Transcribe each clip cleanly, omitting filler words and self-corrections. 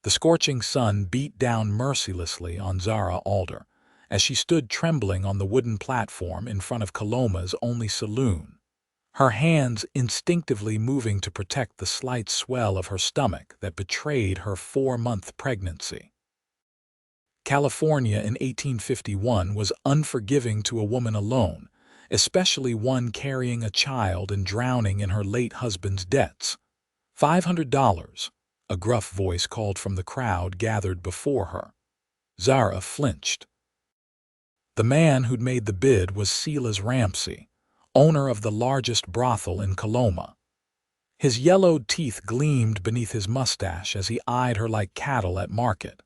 The scorching sun beat down mercilessly on Zara Alder as she stood trembling on the wooden platform in front of Coloma's only saloon, her hands instinctively moving to protect the slight swell of her stomach that betrayed her 4-month pregnancy. California in 1851 was unforgiving to a woman alone, especially one carrying a child and drowning in her late husband's debts. $500, a gruff voice called from the crowd gathered before her. Zara flinched. The man who'd made the bid was Silas Ramsey, owner of the largest brothel in Coloma. His yellowed teeth gleamed beneath his mustache as he eyed her like cattle at market.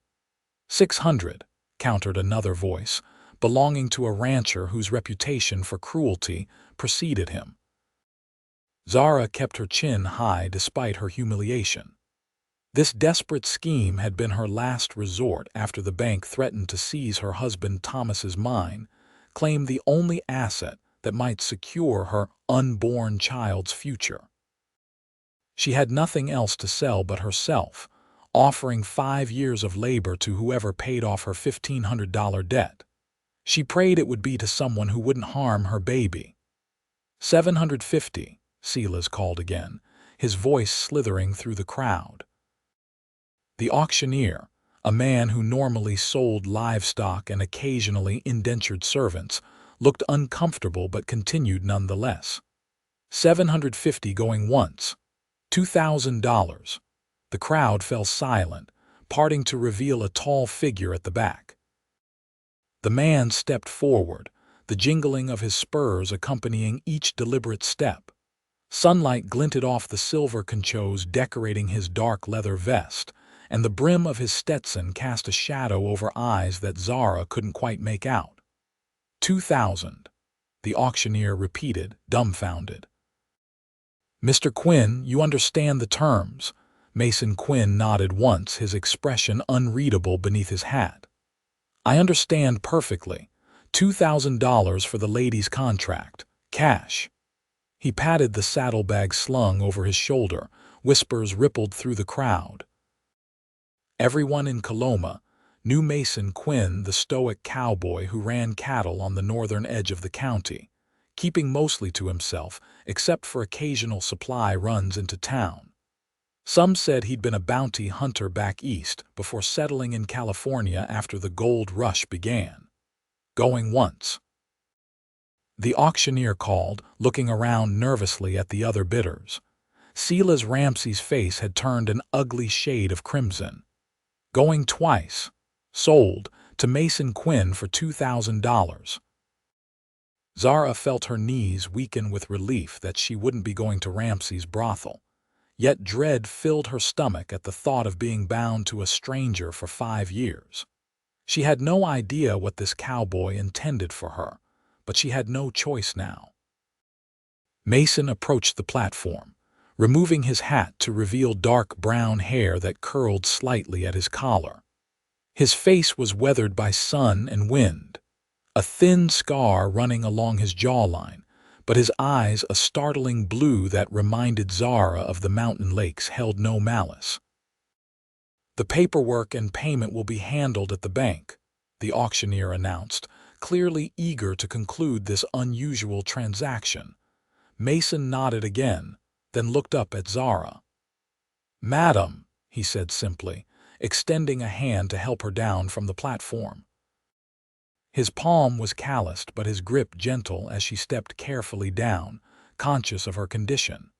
600, countered another voice, belonging to a rancher whose reputation for cruelty preceded him. Zara kept her chin high despite her humiliation. This desperate scheme had been her last resort after the bank threatened to seize her husband Thomas's mine, claim the only asset that might secure her unborn child's future. She had nothing else to sell but herself, offering 5 years of labor to whoever paid off her $1,500 debt. She prayed it would be to someone who wouldn't harm her baby. 750, Silas called again, his voice slithering through the crowd. The auctioneer, a man who normally sold livestock and occasionally indentured servants, looked uncomfortable but continued nonetheless. 750 going once. $2,000. The crowd fell silent, parting to reveal a tall figure at the back. The man stepped forward, the jingling of his spurs accompanying each deliberate step. Sunlight glinted off the silver conchos decorating his dark leather vest, and the brim of his Stetson cast a shadow over eyes that Zara couldn't quite make out. 2,000, the auctioneer repeated, dumbfounded. Mr. Quinn, you understand the terms. Mason Quinn nodded once, his expression unreadable beneath his hat. I understand perfectly. $2,000 for the lady's contract. Cash. He patted the saddlebag slung over his shoulder. Whispers rippled through the crowd. Everyone in Coloma knew Mason Quinn, the stoic cowboy who ran cattle on the northern edge of the county, keeping mostly to himself except for occasional supply runs into town. Some said he'd been a bounty hunter back east before settling in California after the gold rush began. Going once. The auctioneer called, looking around nervously at the other bidders. Silas Ramsey's face had turned an ugly shade of crimson. Going twice. Sold to Mason Quinn for $2,000. Zara felt her knees weaken with relief that she wouldn't be going to Ramsey's brothel. Yet dread filled her stomach at the thought of being bound to a stranger for 5 years. She had no idea what this cowboy intended for her, but she had no choice now. Mason approached the platform, removing his hat to reveal dark brown hair that curled slightly at his collar. His face was weathered by sun and wind, a thin scar running along his jawline, but his eyes a startling blue that reminded Zara of the mountain lakes held no malice. The paperwork and payment will be handled at the bank, the auctioneer announced, clearly eager to conclude this unusual transaction. Mason nodded again, then looked up at Zara. Madam, he said simply, extending a hand to help her down from the platform. His palm was calloused but his grip gentle as she stepped carefully down, conscious of her condition.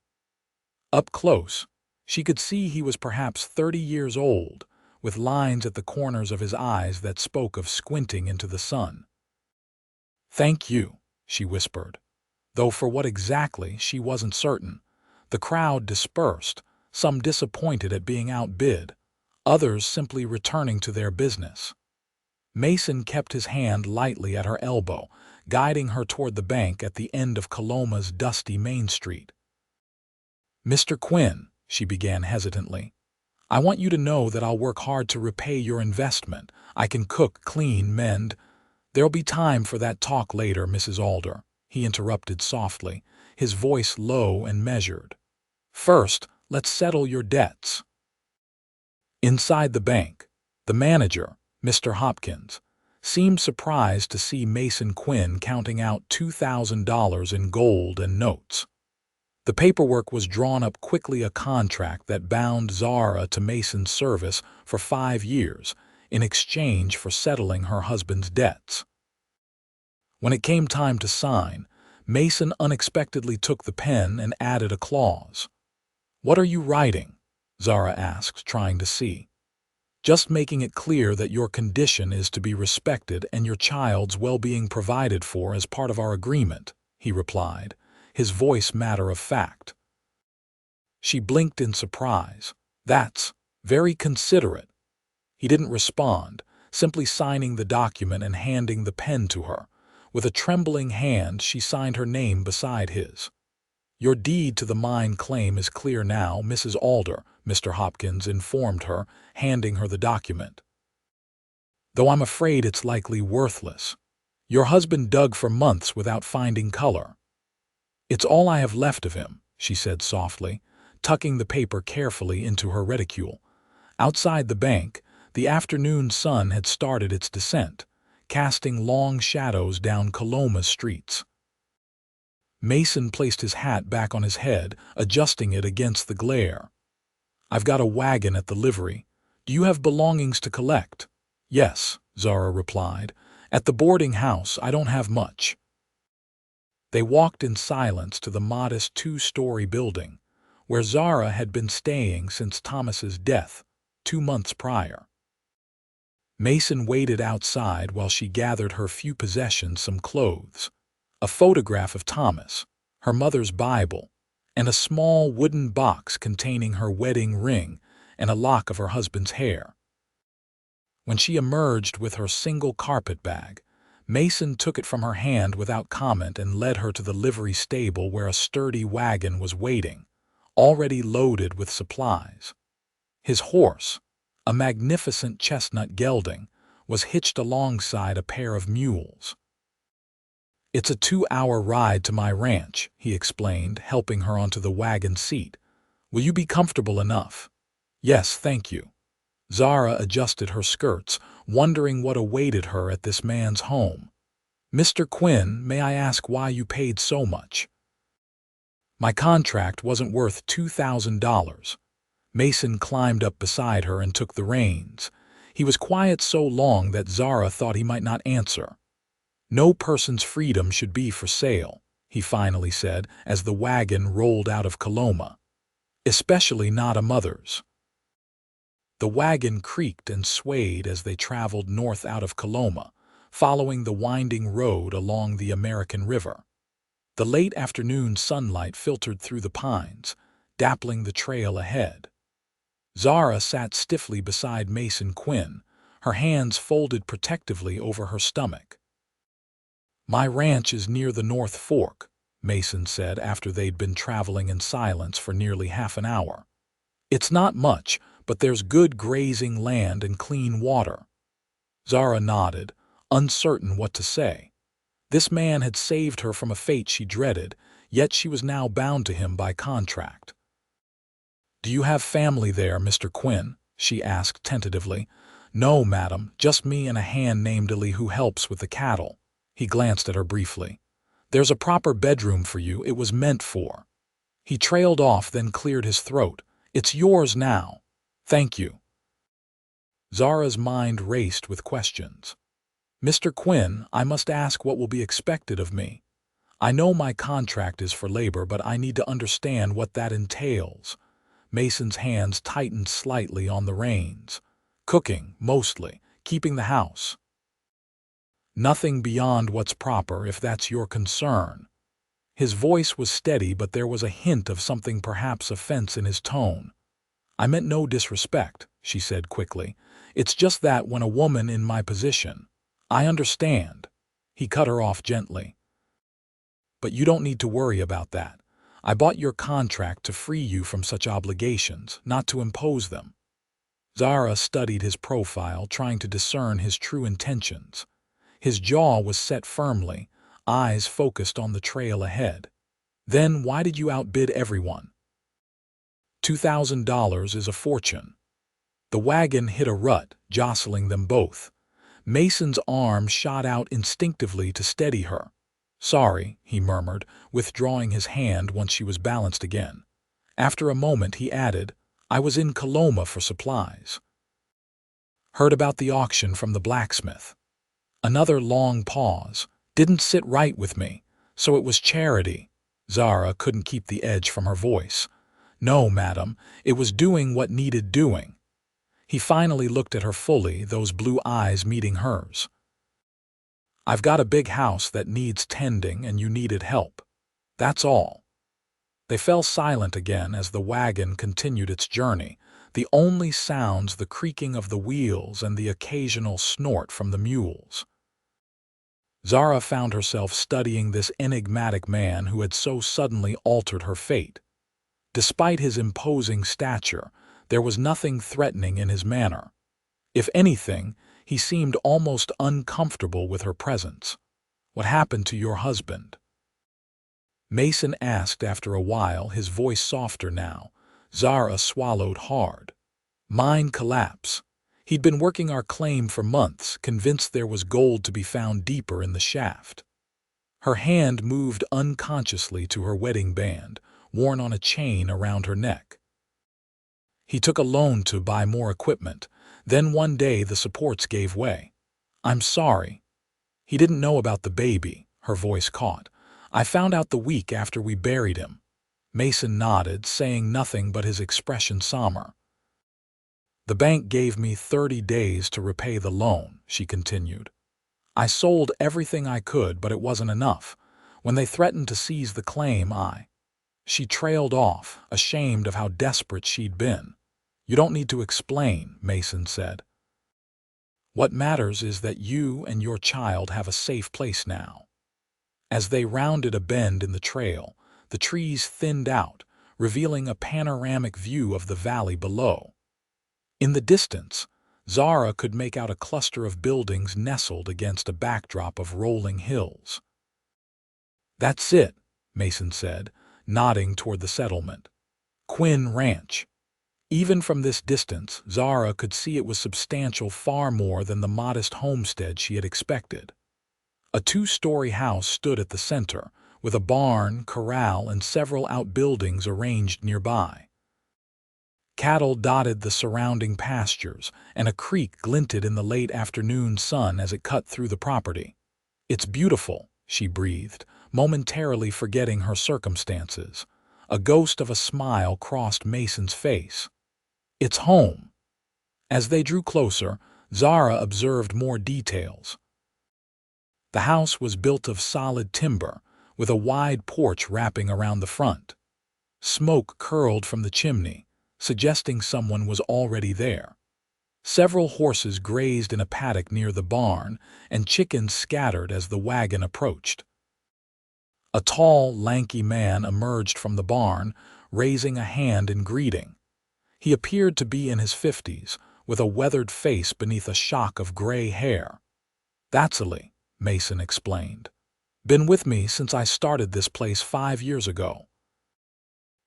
Up close, she could see he was perhaps 30 years old, with lines at the corners of his eyes that spoke of squinting into the sun. Thank you, she whispered, though for what exactly she wasn't certain. The crowd dispersed, some disappointed at being outbid, others simply returning to their business. Mason kept his hand lightly at her elbow, guiding her toward the bank at the end of Coloma's dusty Main Street. Mr. Quinn, she began hesitantly, I want you to know that I'll work hard to repay your investment. I can cook, clean, mend. There'll be time for that talk later, Mrs. Alder, he interrupted softly, his voice low and measured. First, let's settle your debts. Inside the bank, the manager, Mr. Hopkins, seemed surprised to see Mason Quinn counting out $2,000 in gold and notes. The paperwork was drawn up quickly, a contract that bound Zara to Mason's service for 5 years in exchange for settling her husband's debts. When it came time to sign, Mason unexpectedly took the pen and added a clause. "What are you writing?" Zara asked, trying to see. "Just making it clear that your condition is to be respected and your child's well-being provided for as part of our agreement," he replied, his voice matter of fact. She blinked in surprise. "That's very considerate." He didn't respond, simply signing the document and handing the pen to her. With a trembling hand, she signed her name beside his. "Your deed to the mine claim is clear now, Mrs. Alder," Mr. Hopkins informed her, handing her the document. "Though I'm afraid it's likely worthless. Your husband dug for months without finding color." "It's all I have left of him," she said softly, tucking the paper carefully into her reticule. Outside the bank, the afternoon sun had started its descent, casting long shadows down Coloma's streets. Mason placed his hat back on his head, adjusting it against the glare. "I've got a wagon at the livery. Do you have belongings to collect?" "Yes," Zara replied. "At the boarding house, I don't have much." They walked in silence to the modest 2-story building, where Zara had been staying since Thomas's death 2 months prior. Mason waited outside while she gathered her few possessions, some clothes, a photograph of Thomas, her mother's Bible, and a small wooden box containing her wedding ring and a lock of her husband's hair. When she emerged with her single carpet bag, Mason took it from her hand without comment and led her to the livery stable where a sturdy wagon was waiting, already loaded with supplies. His horse, a magnificent chestnut gelding, was hitched alongside a pair of mules. "It's a 2-hour ride to my ranch," he explained, helping her onto the wagon seat. "Will you be comfortable enough?" "Yes, thank you." Zara adjusted her skirts, wondering what awaited her at this man's home. "Mr. Quinn, may I ask why you paid so much?" "My contract wasn't worth $2,000. Mason climbed up beside her and took the reins. He was quiet so long that Zara thought he might not answer. "No person's freedom should be for sale," he finally said as the wagon rolled out of Coloma. "Especially not a mother's." The wagon creaked and swayed as they traveled north out of Coloma, following the winding road along the American River. The late afternoon sunlight filtered through the pines, dappling the trail ahead. Zara sat stiffly beside Mason Quinn, her hands folded protectively over her stomach. "My ranch is near the North Fork," Mason said after they'd been traveling in silence for nearly half an hour. "It's not much, but there's good grazing land and clean water." Zara nodded, uncertain what to say. This man had saved her from a fate she dreaded, yet she was now bound to him by contract. "Do you have family there, Mr. Quinn?" she asked tentatively. "No, madam, just me and a hand named Ellie who helps with the cattle." He glanced at her briefly. "There's a proper bedroom for you. It was meant for." He trailed off, then cleared his throat. "It's yours now." "Thank you." Zara's mind raced with questions. "Mr. Quinn, I must ask what will be expected of me. I know my contract is for labor, but I need to understand what that entails." Mason's hands tightened slightly on the reins. "Cooking, mostly. Keeping the house." "Nothing beyond what's proper, if that's your concern." His voice was steady, but there was a hint of something, perhaps offense, in his tone. "I meant no disrespect," she said quickly. "It's just that when a woman in my position—" "I understand." He cut her off gently. "But you don't need to worry about that. I bought your contract to free you from such obligations, not to impose them." Zara studied his profile, trying to discern his true intentions. His jaw was set firmly, eyes focused on the trail ahead. "Then why did you outbid everyone?" $2,000 is a fortune." The wagon hit a rut, jostling them both. Mason's arm shot out instinctively to steady her. "Sorry," he murmured, withdrawing his hand once she was balanced again. After a moment he added, "I was in Coloma for supplies. Heard about the auction from the blacksmith." Another long pause. "Didn't sit right with me, so it was charity." Zara couldn't keep the edge from her voice. "No, madam, it was doing what needed doing." He finally looked at her fully, those blue eyes meeting hers. "I've got a big house that needs tending and you needed help. That's all." They fell silent again as the wagon continued its journey, the only sounds the creaking of the wheels and the occasional snort from the mules. Zara found herself studying this enigmatic man who had so suddenly altered her fate. Despite his imposing stature, there was nothing threatening in his manner. If anything, he seemed almost uncomfortable with her presence. "What happened to your husband?" Mason asked after a while, his voice softer now. Zara swallowed hard. "Mine collapse. He'd been working our claim for months, convinced there was gold to be found deeper in the shaft." Her hand moved unconsciously to her wedding band, worn on a chain around her neck. "He took a loan to buy more equipment. Then one day the supports gave way. I'm sorry. He didn't know about the baby," her voice caught. "I found out the week after we buried him." Mason nodded, saying nothing but his expression somber. "The bank gave me 30 days to repay the loan," she continued. "I sold everything I could, but it wasn't enough. When they threatened to seize the claim, She trailed off, ashamed of how desperate she'd been. "You don't need to explain," Mason said. "What matters is that you and your child have a safe place now." As they rounded a bend in the trail, the trees thinned out, revealing a panoramic view of the valley below. In the distance, Zara could make out a cluster of buildings nestled against a backdrop of rolling hills. "That's it," Mason said, nodding toward the settlement. "Quinn Ranch." Even from this distance, Zara could see it was substantial, far more than the modest homestead she had expected. A 2-story house stood at the center, with a barn, corral, and several outbuildings arranged nearby. Cattle dotted the surrounding pastures, and a creek glinted in the late afternoon sun as it cut through the property. "It's beautiful," she breathed, momentarily forgetting her circumstances. A ghost of a smile crossed Mason's face. "It's home." As they drew closer, Zara observed more details. The house was built of solid timber, with a wide porch wrapping around the front. Smoke curled from the chimney, suggesting someone was already there. Several horses grazed in a paddock near the barn, and chickens scattered as the wagon approached. A tall, lanky man emerged from the barn, raising a hand in greeting. He appeared to be in his 50s, with a weathered face beneath a shock of gray hair. "That's Ali," Mason explained. "Been with me since I started this place 5 years ago."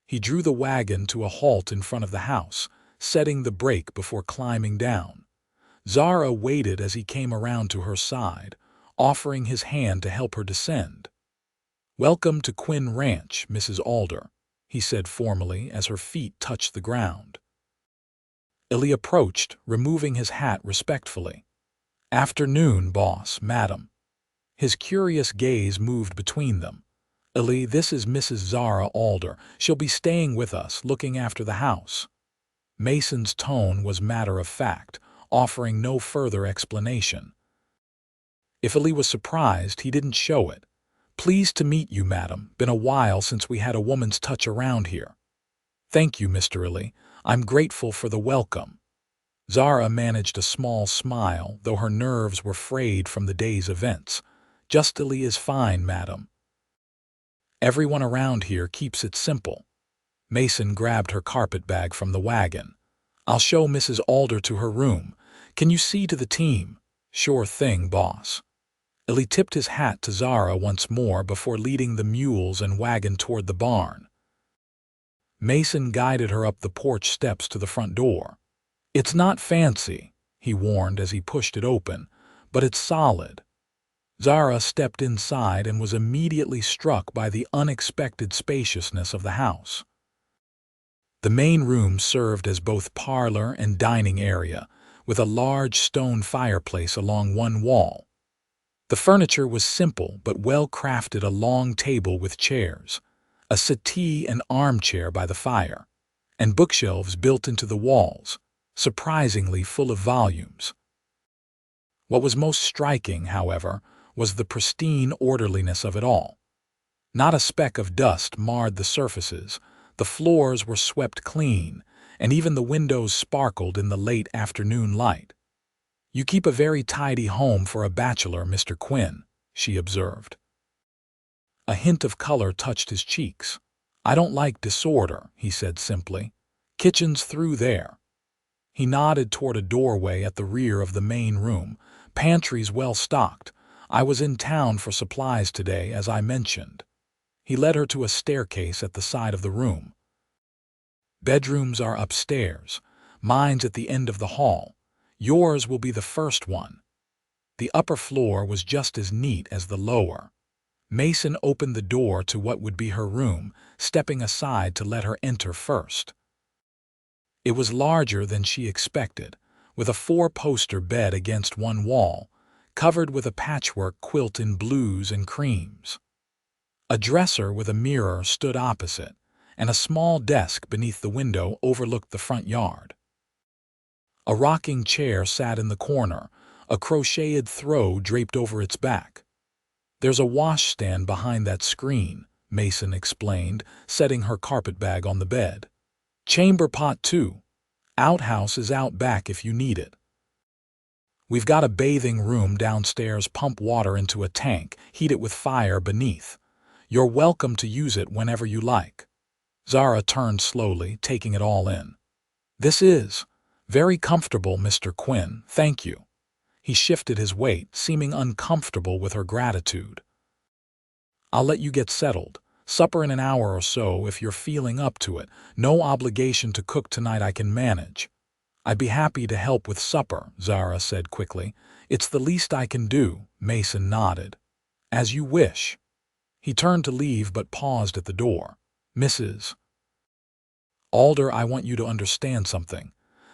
He drew the wagon to a halt in front of the house, setting the brake before climbing down. Zara waited as he came around to her side, offering his hand to help her descend. "Welcome to Quinn Ranch, Mrs. Alder," he said formally as her feet touched the ground. Ali approached, removing his hat respectfully. "Afternoon, boss, madam." His curious gaze moved between them. "Ali, this is Mrs. Zara Alder. She'll be staying with us, looking after the house." Mason's tone was matter-of-fact, offering no further explanation. If Ali was surprised, he didn't show it. "Pleased to meet you, madam. Been a while since we had a woman's touch around here." "Thank you, Mr. Ali. I'm grateful for the welcome." Zara managed a small smile, though her nerves were frayed from the day's events. "Just Ali is fine, madam. Everyone around here keeps it simple." Mason grabbed her carpet bag from the wagon. "I'll show Mrs. Alder to her room. Can you see to the team?" "Sure thing, boss." Ali tipped his hat to Zara once more before leading the mules and wagon toward the barn. Mason guided her up the porch steps to the front door. "It's not fancy," he warned as he pushed it open, "but it's solid." Zara stepped inside and was immediately struck by the unexpected spaciousness of the house. The main room served as both parlor and dining area, with a large stone fireplace along one wall. The furniture was simple but well-crafted: a long table with chairs, a settee and armchair by the fire, and bookshelves built into the walls, surprisingly full of volumes. What was most striking, however, was the pristine orderliness of it all. Not a speck of dust marred the surfaces, the floors were swept clean, and even the windows sparkled in the late afternoon light. "You keep a very tidy home for a bachelor, Mr. Quinn," she observed. A hint of color touched his cheeks. "I don't like disorder," he said simply. "Kitchen's through there." He nodded toward a doorway at the rear of the main room. "Pantry's well stocked. I was in town for supplies today, as I mentioned." He led her to a staircase at the side of the room. "Bedrooms are upstairs. Mine's at the end of the hall. Yours will be the first one." The upper floor was just as neat as the lower. Mason opened the door to what would be her room, stepping aside to let her enter first. It was larger than she expected, with a four-poster bed against one wall, covered with a patchwork quilt in blues and creams. A dresser with a mirror stood opposite, and a small desk beneath the window overlooked the front yard. A rocking chair sat in the corner, a crocheted throw draped over its back. "There's a washstand behind that screen," Mason explained, setting her carpetbag on the bed. "Chamber pot, too. Outhouse is out back if you need it. We've got a bathing room downstairs. Pump water into a tank, heat it with fire beneath. You're welcome to use it whenever you like." Zara turned slowly, taking it all in. "This is very comfortable, Mr. Quinn, thank you." He shifted his weight, seeming uncomfortable with her gratitude. "I'll let you get settled. Supper in an hour or so if you're feeling up to it. No obligation to cook tonight, I can manage." "I'd be happy to help with supper," Zara said quickly. "It's the least I can do," Mason nodded. "As you wish." He turned to leave but paused at the door. "Mrs. Alder, I want you to understand something.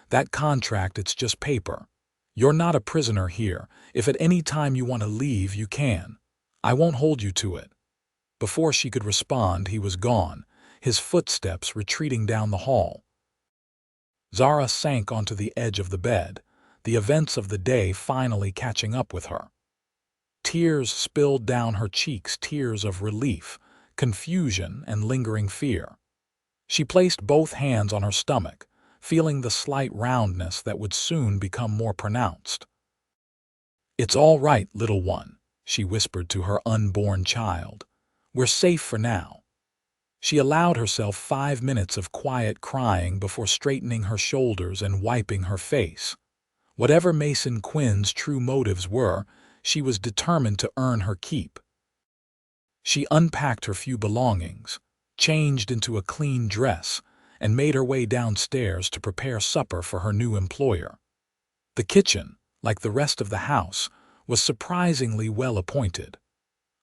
That contract, it's just paper. You're not a prisoner here. If at any time you want to leave, you can. I won't hold you to it." Before she could respond, he was gone, his footsteps retreating down the hall. Zara sank onto the edge of the bed, the events of the day finally catching up with her. Tears spilled down her cheeks, tears of relief, confusion, and lingering fear. She placed both hands on her stomach, feeling the slight roundness that would soon become more pronounced. "It's all right, little one," she whispered to her unborn child. "We're safe for now." She allowed herself 5 minutes of quiet crying before straightening her shoulders and wiping her face. Whatever Mason Quinn's true motives were, she was determined to earn her keep. She unpacked her few belongings, changed into a clean dress, and made her way downstairs to prepare supper for her new employer. The kitchen, like the rest of the house, was surprisingly well appointed.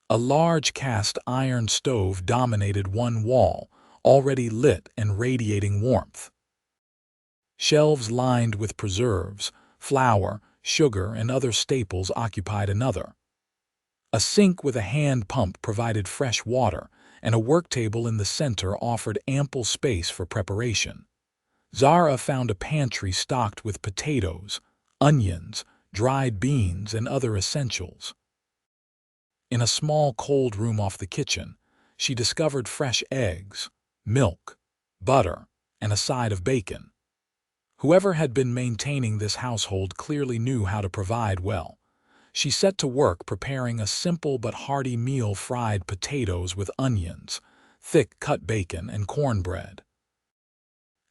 A large cast iron stove dominated one wall, already lit and radiating warmth. Shelves lined with preserves, flour, sugar, and other staples occupied another. A sink with a hand pump provided fresh water, and a work table in the center offered ample space for preparation. Zara found a pantry stocked with potatoes, onions, dried beans, and other essentials. In a small cold room off the kitchen, she discovered fresh eggs, milk, butter, and a side of bacon. Whoever had been maintaining this household clearly knew how to provide well. She set to work preparing a simple but hearty meal: fried potatoes with onions, thick cut bacon, and cornbread.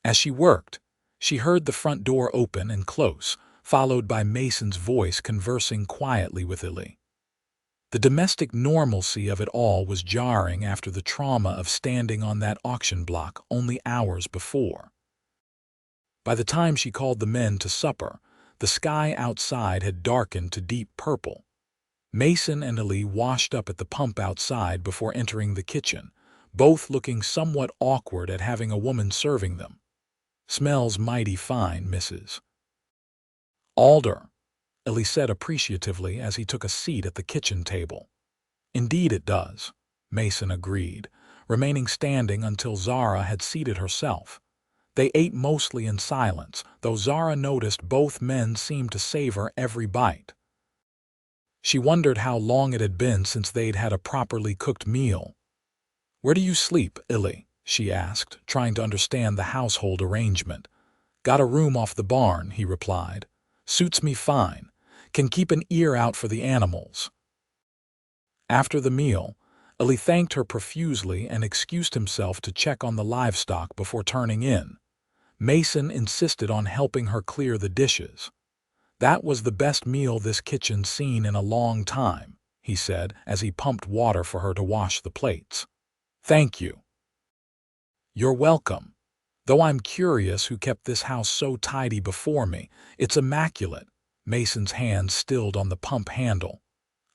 As she worked, she heard the front door open and close, followed by Mason's voice conversing quietly with Illy. The domestic normalcy of it all was jarring after the trauma of standing on that auction block only hours before. By the time she called the men to supper, the sky outside had darkened to deep purple. Mason and Ali washed up at the pump outside before entering the kitchen, both looking somewhat awkward at having a woman serving them. "Smells mighty fine, Mrs. Alder," Ali said appreciatively as he took a seat at the kitchen table. "Indeed it does," Mason agreed, remaining standing until Zara had seated herself. They ate mostly in silence, though Zara noticed both men seemed to savor every bite. She wondered how long it had been since they'd had a properly cooked meal. "Where do you sleep, Ali?" she asked, trying to understand the household arrangement. "Got a room off the barn," he replied. "Suits me fine. Can keep an ear out for the animals." After the meal, Ali thanked her profusely and excused himself to check on the livestock before turning in. Mason insisted on helping her clear the dishes. "That was the best meal this kitchen's seen in a long time," he said as he pumped water for her to wash the plates. "Thank you." "You're welcome. Though I'm curious who kept this house so tidy before me. It's immaculate." Mason's hand stilled on the pump handle.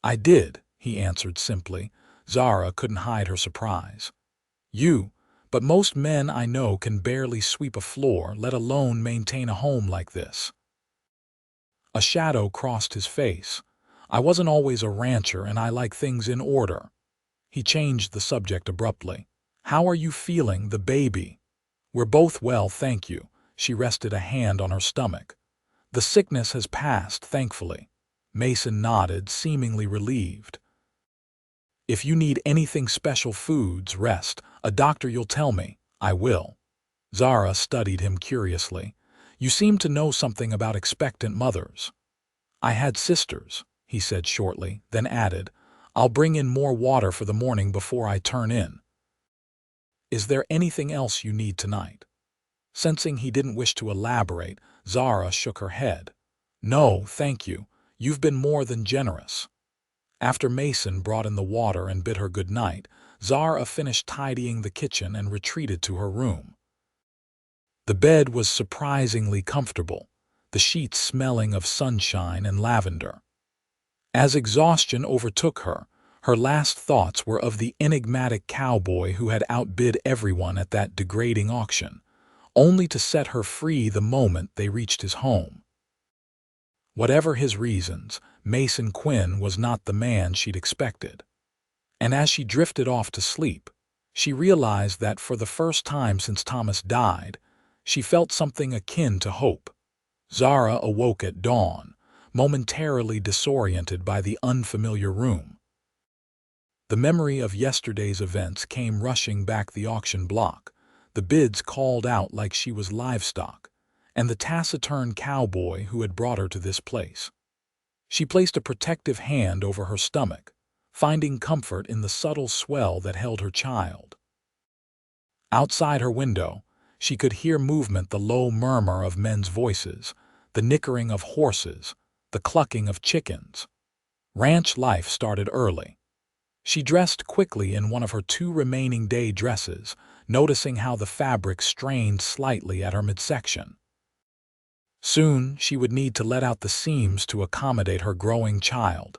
"I did," he answered simply. Zara couldn't hide her surprise. But most men I know can barely sweep a floor, let alone maintain a home like this." A shadow crossed his face. "I wasn't always a rancher and I like things in order." He changed the subject abruptly. "How are you feeling, the baby?" "We're both well, thank you." She rested a hand on her stomach. "The sickness has passed, thankfully." Mason nodded, seemingly relieved. "If you need anything special, foods, rest, a doctor, you'll tell me." "I will." Zara studied him curiously. "You seem to know something about expectant mothers." "I had sisters," he said shortly, then added, "I'll bring in more water for the morning before I turn in." "Is there anything else you need tonight?" Sensing he didn't wish to elaborate, Zara shook her head. "No, thank you. You've been more than generous." After Mason brought in the water and bid her good night, Zara finished tidying the kitchen and retreated to her room. The bed was surprisingly comfortable, the sheets smelling of sunshine and lavender. As exhaustion overtook her, her last thoughts were of the enigmatic cowboy who had outbid everyone at that degrading auction, only to set her free the moment they reached his home. Whatever his reasons, Mason Quinn was not the man she'd expected. And as she drifted off to sleep, she realized that for the first time since Thomas died, she felt something akin to hope. Zara awoke at dawn, momentarily disoriented by the unfamiliar room. The memory of yesterday's events came rushing back the auction block, the bids called out like she was livestock, and the taciturn cowboy who had brought her to this place. She placed a protective hand over her stomach, finding comfort in the subtle swell that held her child. Outside her window, she could hear movement, the low murmur of men's voices, the nickering of horses, the clucking of chickens. Ranch life started early. She dressed quickly in one of her 2 remaining day dresses, noticing how the fabric strained slightly at her midsection. Soon she would need to let out the seams to accommodate her growing child.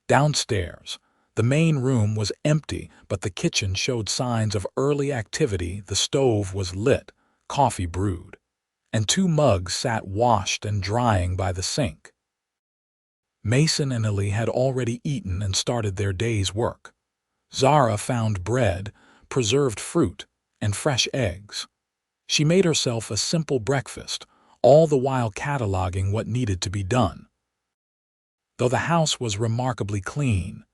Downstairs, the main room was empty, but the kitchen showed signs of early activity. The stove was lit, coffee brewed, and 2 mugs sat washed and drying by the sink. Mason and Ali had already eaten and started their day's work. Zara found bread, preserved fruit, and fresh eggs. She made herself a simple breakfast, all the while cataloging what needed to be done. Though the house was remarkably clean,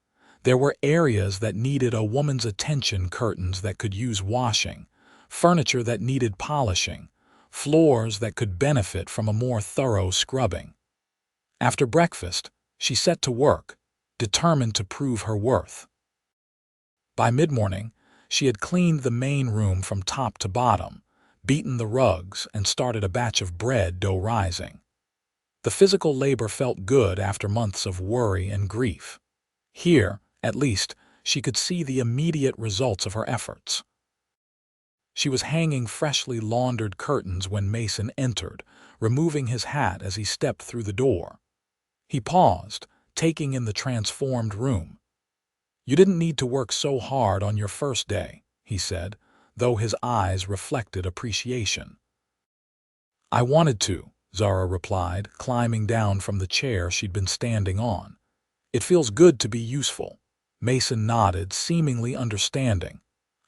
there were areas that needed a woman's attention: curtains that could use washing, furniture that needed polishing, floors that could benefit from a more thorough scrubbing. After breakfast, she set to work, determined to prove her worth. By mid-morning, she had cleaned the main room from top to bottom, beaten the rugs, and started a batch of bread dough rising. The physical labor felt good after months of worry and grief. Here, at least, she could see the immediate results of her efforts. She was hanging freshly laundered curtains when Mason entered, removing his hat as he stepped through the door. He paused, taking in the transformed room. "You didn't need to work so hard on your first day," he said, though his eyes reflected appreciation. "I wanted to," Zara replied, climbing down from the chair she'd been standing on. "It feels good to be useful." Mason nodded, seemingly understanding.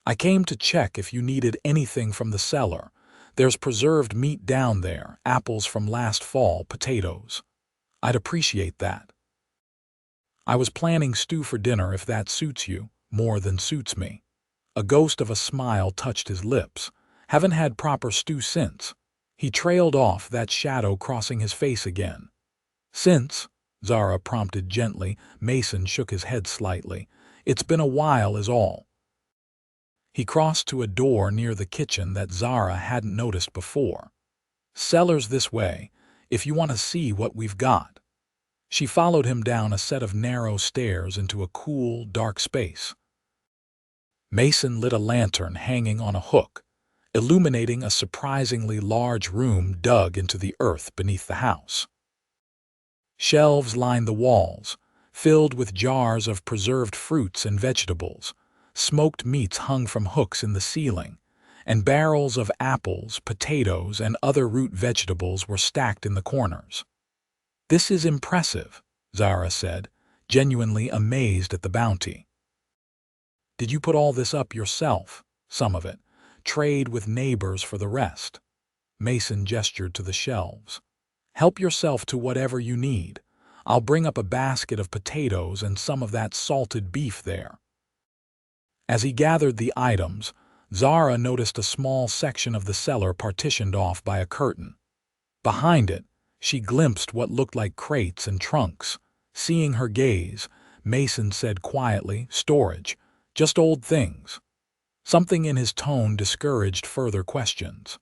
"I came to check if you needed anything from the cellar. There's preserved meat down there, apples from last fall, potatoes. I'd appreciate that. I was planning stew for dinner if that suits you, more than suits me." A ghost of a smile touched his lips. "Haven't had proper stew since." He trailed off, that shadow crossing his face again. "Since?" Zara prompted gently. Mason shook his head slightly. "It's been a while is all." He crossed to a door near the kitchen that Zara hadn't noticed before. "Cellar's this way, if you want to see what we've got." She followed him down a set of narrow stairs into a cool, dark space. Mason lit a lantern hanging on a hook, illuminating a surprisingly large room dug into the earth beneath the house. Shelves lined the walls, filled with jars of preserved fruits and vegetables. Smoked meats hung from hooks in the ceiling, and barrels of apples, potatoes, and other root vegetables were stacked in the corners. "This is impressive," Zara said, genuinely amazed at the bounty. "Did you put all this up yourself?" "Some of it. Trade with neighbors for the rest." Mason gestured to the shelves. "Help yourself to whatever you need. I'll bring up a basket of potatoes and some of that salted beef there." As he gathered the items, Zara noticed a small section of the cellar partitioned off by a curtain. Behind it, she glimpsed what looked like crates and trunks. Seeing her gaze, Mason said quietly, "Storage. Just old things." Something in his tone discouraged further questions.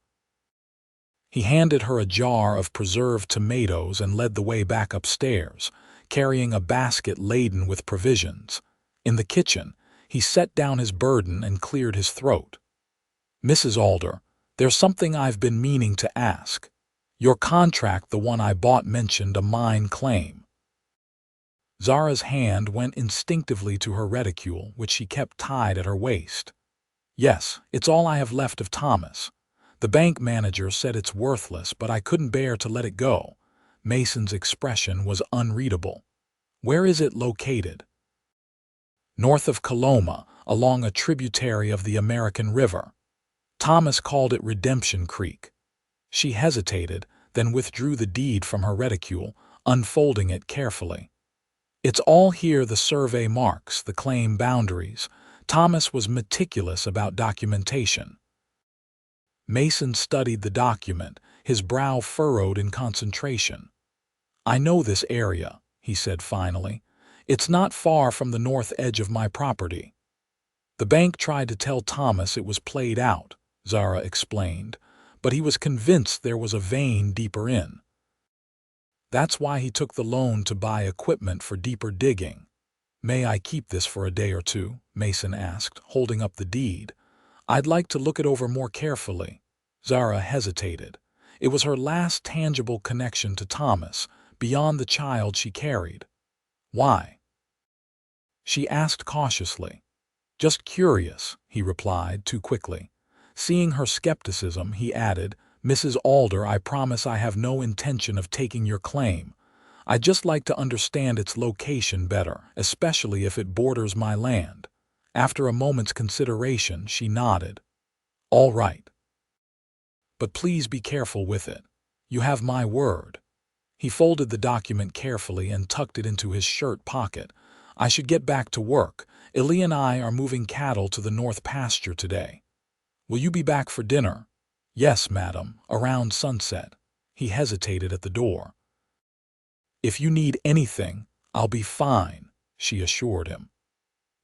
He handed her a jar of preserved tomatoes and led the way back upstairs, carrying a basket laden with provisions. In the kitchen, he set down his burden and cleared his throat. "Mrs. Alder, there's something I've been meaning to ask. Your contract, the one I bought, mentioned a mine claim." Zara's hand went instinctively to her reticule, which she kept tied at her waist. "Yes, it's all I have left of Thomas. The bank manager said it's worthless, but I couldn't bear to let it go." Mason's expression was unreadable. "Where is it located?" "North of Coloma, along a tributary of the American River. Thomas called it Redemption Creek." She hesitated, then withdrew the deed from her reticule, unfolding it carefully. "It's all here, the survey marks, the claim boundaries. Thomas was meticulous about documentation." Mason studied the document, his brow furrowed in concentration. "I know this area," he said finally. "It's not far from the north edge of my property." "The bank tried to tell Thomas it was played out," Zara explained, "but he was convinced there was a vein deeper in. That's why he took the loan to buy equipment for deeper digging." "May I keep this for a day or two?" Mason asked, holding up the deed. "I'd like to look it over more carefully." Zara hesitated. It was her last tangible connection to Thomas, beyond the child she carried. "Why?" she asked cautiously. "Just curious," he replied too quickly. Seeing her skepticism, he added, "Mrs. Alder, I promise I have no intention of taking your claim. I'd just like to understand its location better, especially if it borders my land." After a moment's consideration, she nodded. "All right. But please be careful with it. You have my word." He folded the document carefully and tucked it into his shirt pocket. "I should get back to work. Illy and I are moving cattle to the north pasture today. Will you be back for dinner?" "Yes, madam, around sunset." He hesitated at the door. "If you need anything, I'll be fine," she assured him.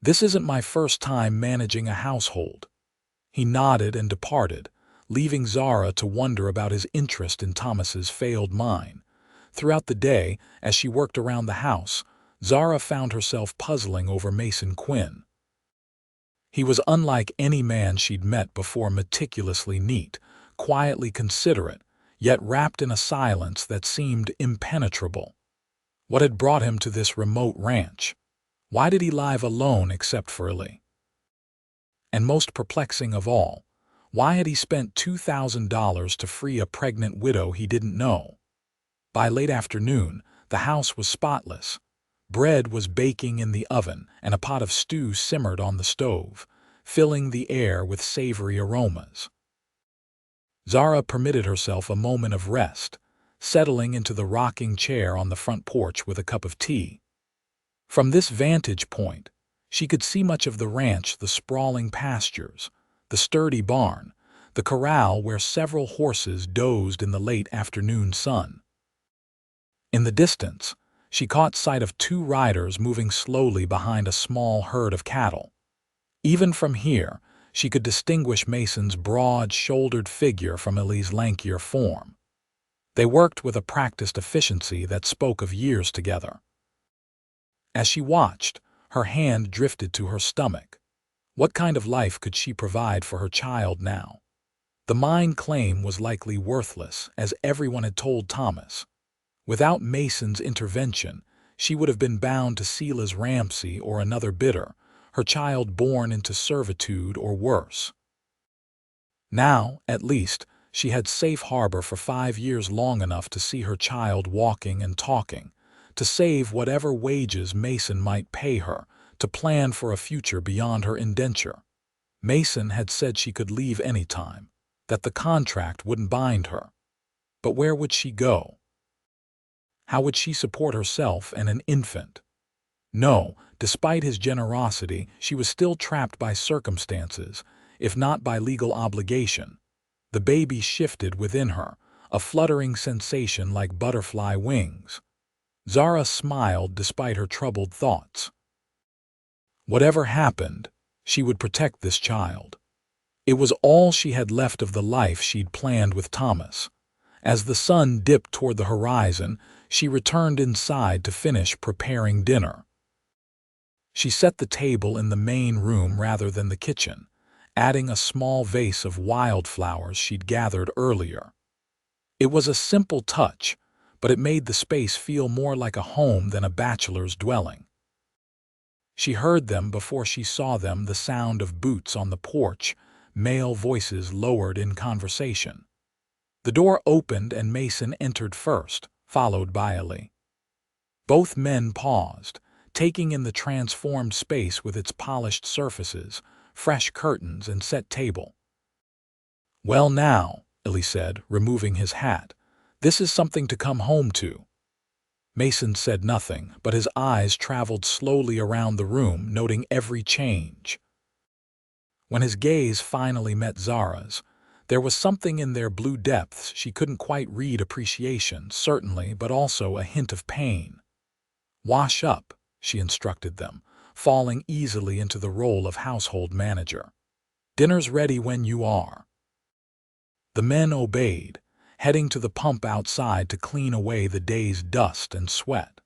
"This isn't my first time managing a household." He nodded and departed, leaving Zara to wonder about his interest in Thomas's failed mine. Throughout the day, as she worked around the house, Zara found herself puzzling over Mason Quinn. He was unlike any man she'd met before, meticulously neat, quietly considerate, yet wrapped in a silence that seemed impenetrable. What had brought him to this remote ranch? Why did he live alone except for Ellie? And most perplexing of all, why had he spent $2,000 to free a pregnant widow he didn't know? By late afternoon, the house was spotless. Bread was baking in the oven, and a pot of stew simmered on the stove, filling the air with savory aromas. Zara permitted herself a moment of rest, settling into the rocking chair on the front porch with a cup of tea. From this vantage point, she could see much of the ranch, the sprawling pastures, the sturdy barn, the corral where several horses dozed in the late afternoon sun. In the distance, she caught sight of two riders moving slowly behind a small herd of cattle. Even from here, she could distinguish Mason's broad-shouldered figure from Ellie's lankier form. They worked with a practiced efficiency that spoke of years together. As she watched, her hand drifted to her stomach. What kind of life could she provide for her child now? The mine claim was likely worthless, as everyone had told Thomas. Without Mason's intervention, she would have been bound to Sela's Ramsey or another bidder, her child born into servitude or worse. Now, at least, she had safe harbor for 5 years, long enough to see her child walking and talking, to save whatever wages Mason might pay her, to plan for a future beyond her indenture. Mason had said she could leave any time, that the contract wouldn't bind her. But where would she go? How would she support herself and an infant? No, despite his generosity, she was still trapped by circumstances, if not by legal obligation. The baby shifted within her, a fluttering sensation like butterfly wings. Zara smiled despite her troubled thoughts. Whatever happened, she would protect this child. It was all she had left of the life she'd planned with Thomas. As the sun dipped toward the horizon, she returned inside to finish preparing dinner. She set the table in the main room rather than the kitchen, adding a small vase of wildflowers she'd gathered earlier. It was a simple touch, but it made the space feel more like a home than a bachelor's dwelling. She heard them before she saw them, the sound of boots on the porch, male voices lowered in conversation. The door opened and Mason entered first, followed by Ellie. Both men paused, taking in the transformed space with its polished surfaces, fresh curtains, and set table. "Well now," Ellie said, removing his hat, "this is something to come home to." Mason said nothing, but his eyes traveled slowly around the room, noting every change. When his gaze finally met Zara's, there was something in their blue depths she couldn't quite read: appreciation, certainly, but also a hint of pain. "Wash up," she instructed them, falling easily into the role of household manager. "Dinner's ready when you are." The men obeyed, heading to the pump outside to clean away the day's dust and sweat.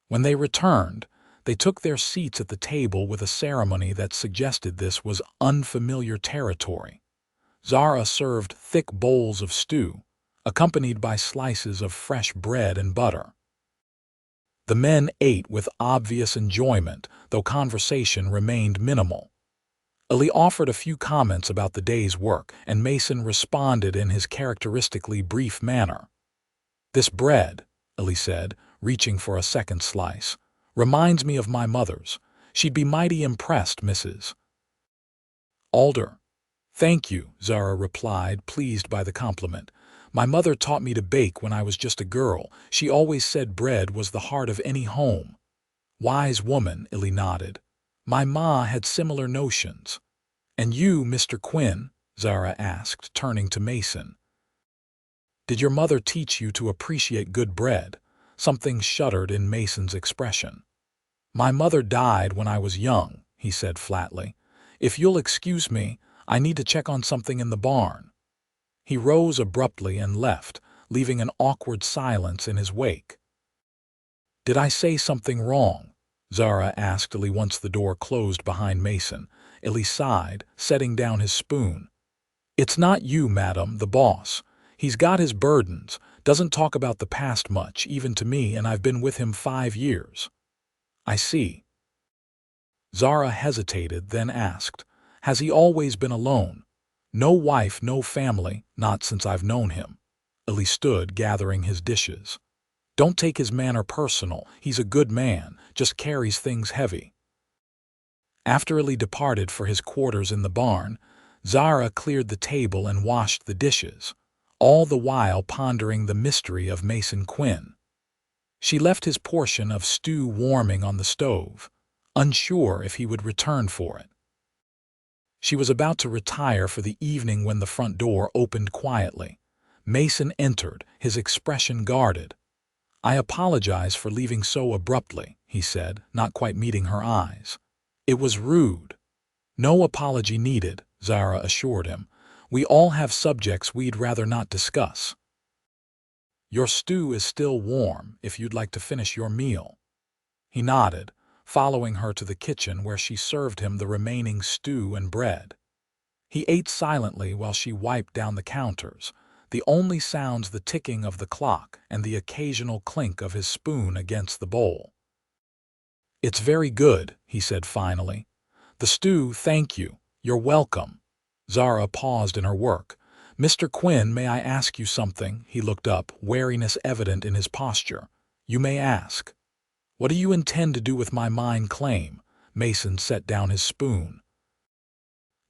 When they returned, they took their seats at the table with a ceremony that suggested this was unfamiliar territory. Zara served thick bowls of stew, accompanied by slices of fresh bread and butter. The men ate with obvious enjoyment, though conversation remained minimal. Ellie offered a few comments about the day's work, and Mason responded in his characteristically brief manner. "This bread," Ellie said, reaching for a second slice, "reminds me of my mother's. She'd be mighty impressed, Mrs. Alder." "Thank you," Zara replied, pleased by the compliment. "My mother taught me to bake when I was just a girl. She always said bread was the heart of any home." "Wise woman," Ellie nodded. "My ma had similar notions." "And you, Mr. Quinn?" Zara asked, turning to Mason. "Did your mother teach you to appreciate good bread?" Something shuddered in Mason's expression. "My mother died when I was young," he said flatly. "If you'll excuse me, I need to check on something in the barn." He rose abruptly and left, leaving an awkward silence in his wake. "Did I say something wrong?" Zara asked Ellie once the door closed behind Mason. Ellie sighed, setting down his spoon. "It's not you, madam, the boss. He's got his burdens, doesn't talk about the past much, even to me, and I've been with him 5 years." "I see." Zara hesitated, then asked, "Has he always been alone? No wife, no family, not since I've known him." Ellie stood, gathering his dishes. "Don't take his manner personal. He's a good man, just carries things heavy." After Ellie departed for his quarters in the barn, Zara cleared the table and washed the dishes, all the while pondering the mystery of Mason Quinn. She left his portion of stew warming on the stove, unsure if he would return for it. She was about to retire for the evening when the front door opened quietly. Mason entered, his expression guarded. "I apologize for leaving so abruptly," he said, not quite meeting her eyes. "It was rude." "No apology needed," Zara assured him. "We all have subjects we'd rather not discuss." "Your stew is still warm, if you'd like to finish your meal." He nodded, following her to the kitchen where she served him the remaining stew and bread. He ate silently while she wiped down the counters, the only sounds the ticking of the clock and the occasional clink of his spoon against the bowl. "It's very good," he said finally. "The stew, thank you. You're welcome." Zara paused in her work. "Mr. Quinn, may I ask you something?" He looked up, wariness evident in his posture. "You may ask." "What do you intend to do with my mine claim?" Mason set down his spoon.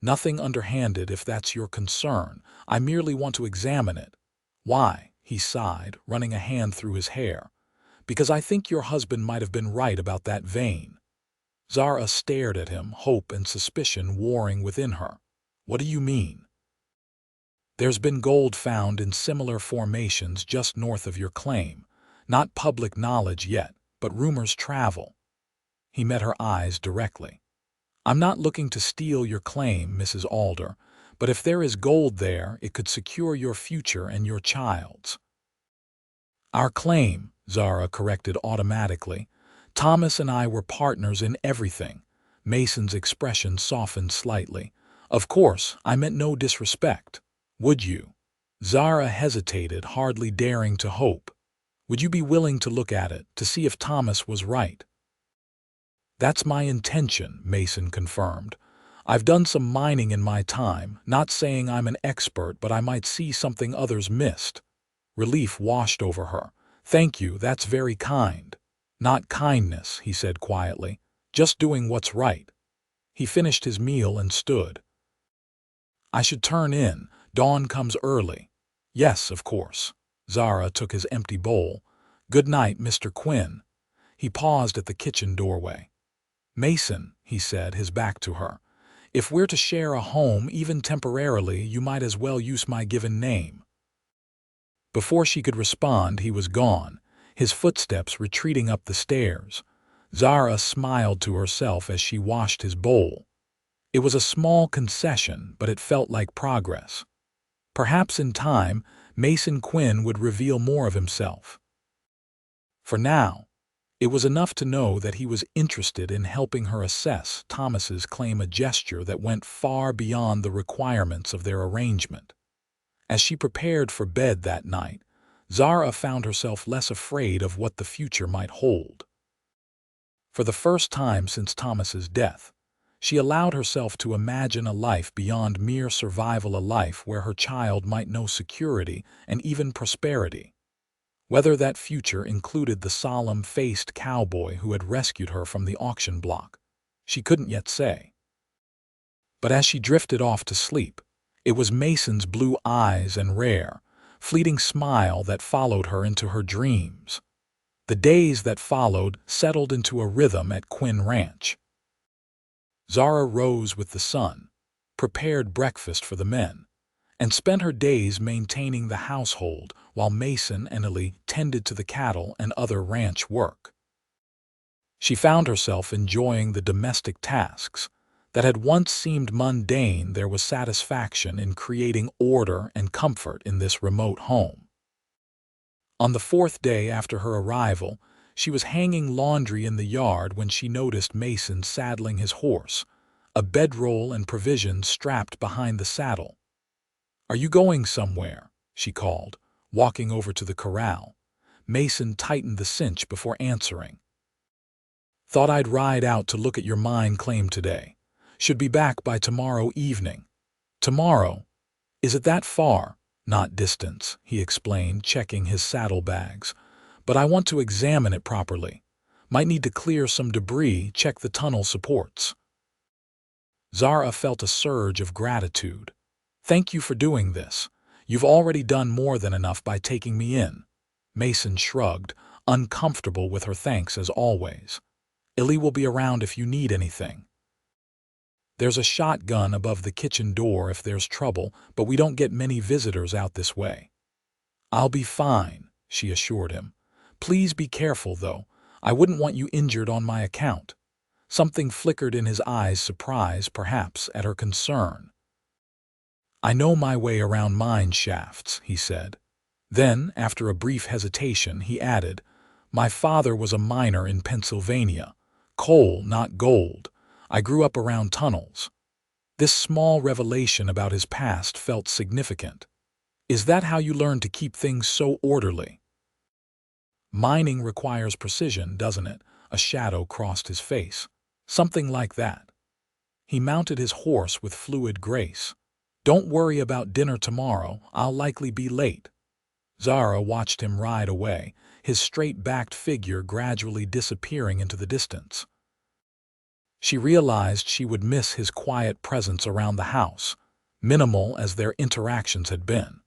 "Nothing underhanded, if that's your concern. I merely want to examine it." "Why?" he sighed, running a hand through his hair. "Because I think your husband might have been right about that vein." Zara stared at him, hope and suspicion warring within her. "What do you mean?" "There's been gold found in similar formations just north of your claim. Not public knowledge yet, but rumors travel." He met her eyes directly. "I'm not looking to steal your claim, Mrs. Alder, but if there is gold there, it could secure your future and your child's." "Our claim," Zara corrected automatically. "Thomas and I were partners in everything." Mason's expression softened slightly. "Of course, I meant no disrespect." "Would you?" Zara hesitated, hardly daring to hope. "Would you be willing to look at it, to see if Thomas was right?" "That's my intention," Mason confirmed. "I've done some mining in my time, not saying I'm an expert, but I might see something others missed." Relief washed over her. "Thank you, that's very kind." "Not kindness," he said quietly. "Just doing what's right." He finished his meal and stood. "I should turn in. Dawn comes early." "Yes, of course." Zara took his empty bowl. "Good night, Mr. Quinn." He paused at the kitchen doorway. "Mason," he said, his back to her, "if we're to share a home, even temporarily, you might as well use my given name." Before she could respond, he was gone, his footsteps retreating up the stairs. Zara smiled to herself as she washed his bowl. It was a small concession, but it felt like progress. Perhaps in time, Mason Quinn would reveal more of himself. For now, it was enough to know that he was interested in helping her assess Thomas's claim, a gesture that went far beyond the requirements of their arrangement. As she prepared for bed that night, Zara found herself less afraid of what the future might hold. For the first time since Thomas's death, she allowed herself to imagine a life beyond mere survival, a life where her child might know security and even prosperity. Whether that future included the solemn-faced cowboy who had rescued her from the auction block, she couldn't yet say. But as she drifted off to sleep, it was Mason's blue eyes and rare, fleeting smile that followed her into her dreams. The days that followed settled into a rhythm at Quinn Ranch. Zara rose with the sun, prepared breakfast for the men, and spent her days maintaining the household while Mason and Ellie tended to the cattle and other ranch work. She found herself enjoying the domestic tasks that had once seemed mundane. There was satisfaction in creating order and comfort in this remote home. On the fourth day after her arrival, she was hanging laundry in the yard when she noticed Mason saddling his horse, a bedroll and provisions strapped behind the saddle. "Are you going somewhere?" she called, walking over to the corral. Mason tightened the cinch before answering. "Thought I'd ride out to look at your mine claim today. Should be back by tomorrow evening." "Tomorrow? Is it that far?" "Not distance," he explained, checking his saddlebags. "But I want to examine it properly. Might need to clear some debris, check the tunnel supports." Zara felt a surge of gratitude. "Thank you for doing this. You've already done more than enough by taking me in." Mason shrugged, uncomfortable with her thanks as always. "Illy will be around if you need anything. There's a shotgun above the kitchen door if there's trouble, but we don't get many visitors out this way." "I'll be fine," she assured him. "Please be careful, though. I wouldn't want you injured on my account." Something flickered in his eyes, surprise, perhaps, at her concern. "I know my way around mine shafts," he said. Then, after a brief hesitation, he added, "My father was a miner in Pennsylvania. Coal, not gold. I grew up around tunnels." This small revelation about his past felt significant. "Is that how you learned to keep things so orderly?" "Mining requires precision, doesn't it?" A shadow crossed his face. "Something like that." He mounted his horse with fluid grace. "Don't worry about dinner tomorrow. I'll likely be late." Zara watched him ride away, his straight-backed figure gradually disappearing into the distance. She realized she would miss his quiet presence around the house, minimal as their interactions had been.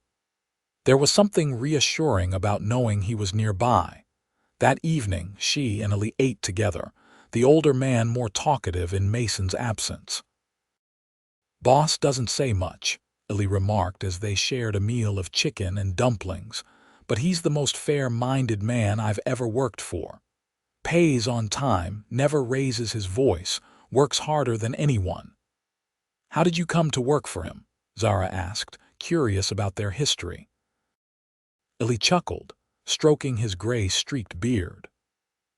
There was something reassuring about knowing he was nearby. That evening, she and Illy ate together, the older man more talkative in Mason's absence. "Boss doesn't say much," Illy remarked as they shared a meal of chicken and dumplings, "but he's the most fair-minded man I've ever worked for. Pays on time, never raises his voice, works harder than anyone." "How did you come to work for him?" Zara asked, curious about their history. Illy chuckled, stroking his gray-streaked beard.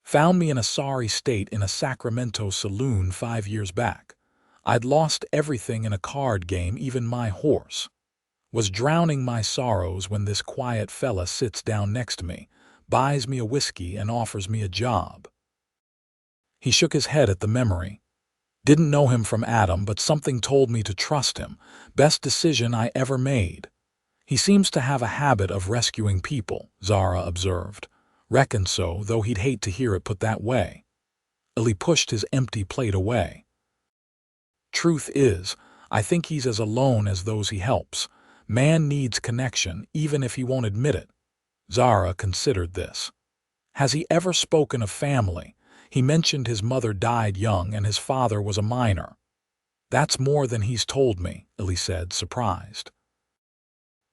"Found me in a sorry state in a Sacramento saloon 5 years back. I'd lost everything in a card game, even my horse. Was drowning my sorrows when this quiet fella sits down next to me, buys me a whiskey and offers me a job." He shook his head at the memory. "Didn't know him from Adam, but something told me to trust him. Best decision I ever made." "He seems to have a habit of rescuing people," Zara observed. "Reckon so, though he'd hate to hear it put that way." Illy pushed his empty plate away. "Truth is, I think he's as alone as those he helps. Man needs connection, even if he won't admit it." Zara considered this. "Has he ever spoken of family? He mentioned his mother died young and his father was a miner." "That's more than he's told me," Illy said, surprised.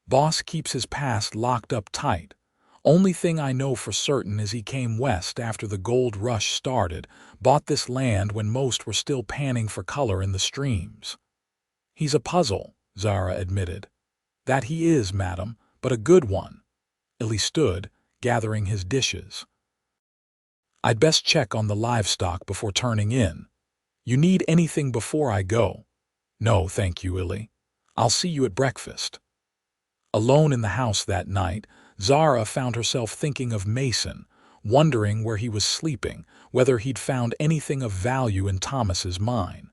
"Boss keeps his past locked up tight. Only thing I know for certain is he came west after the gold rush started, bought this land when most were still panning for color in the streams." "He's a puzzle," Zara admitted. "That he is, madam, but a good one." Illy stood, gathering his dishes. "I'd best check on the livestock before turning in. You need anything before I go?" "No, thank you, Illy. I'll see you at breakfast." Alone in the house that night, Zara found herself thinking of Mason, wondering where he was sleeping, whether he'd found anything of value in Thomas's mine.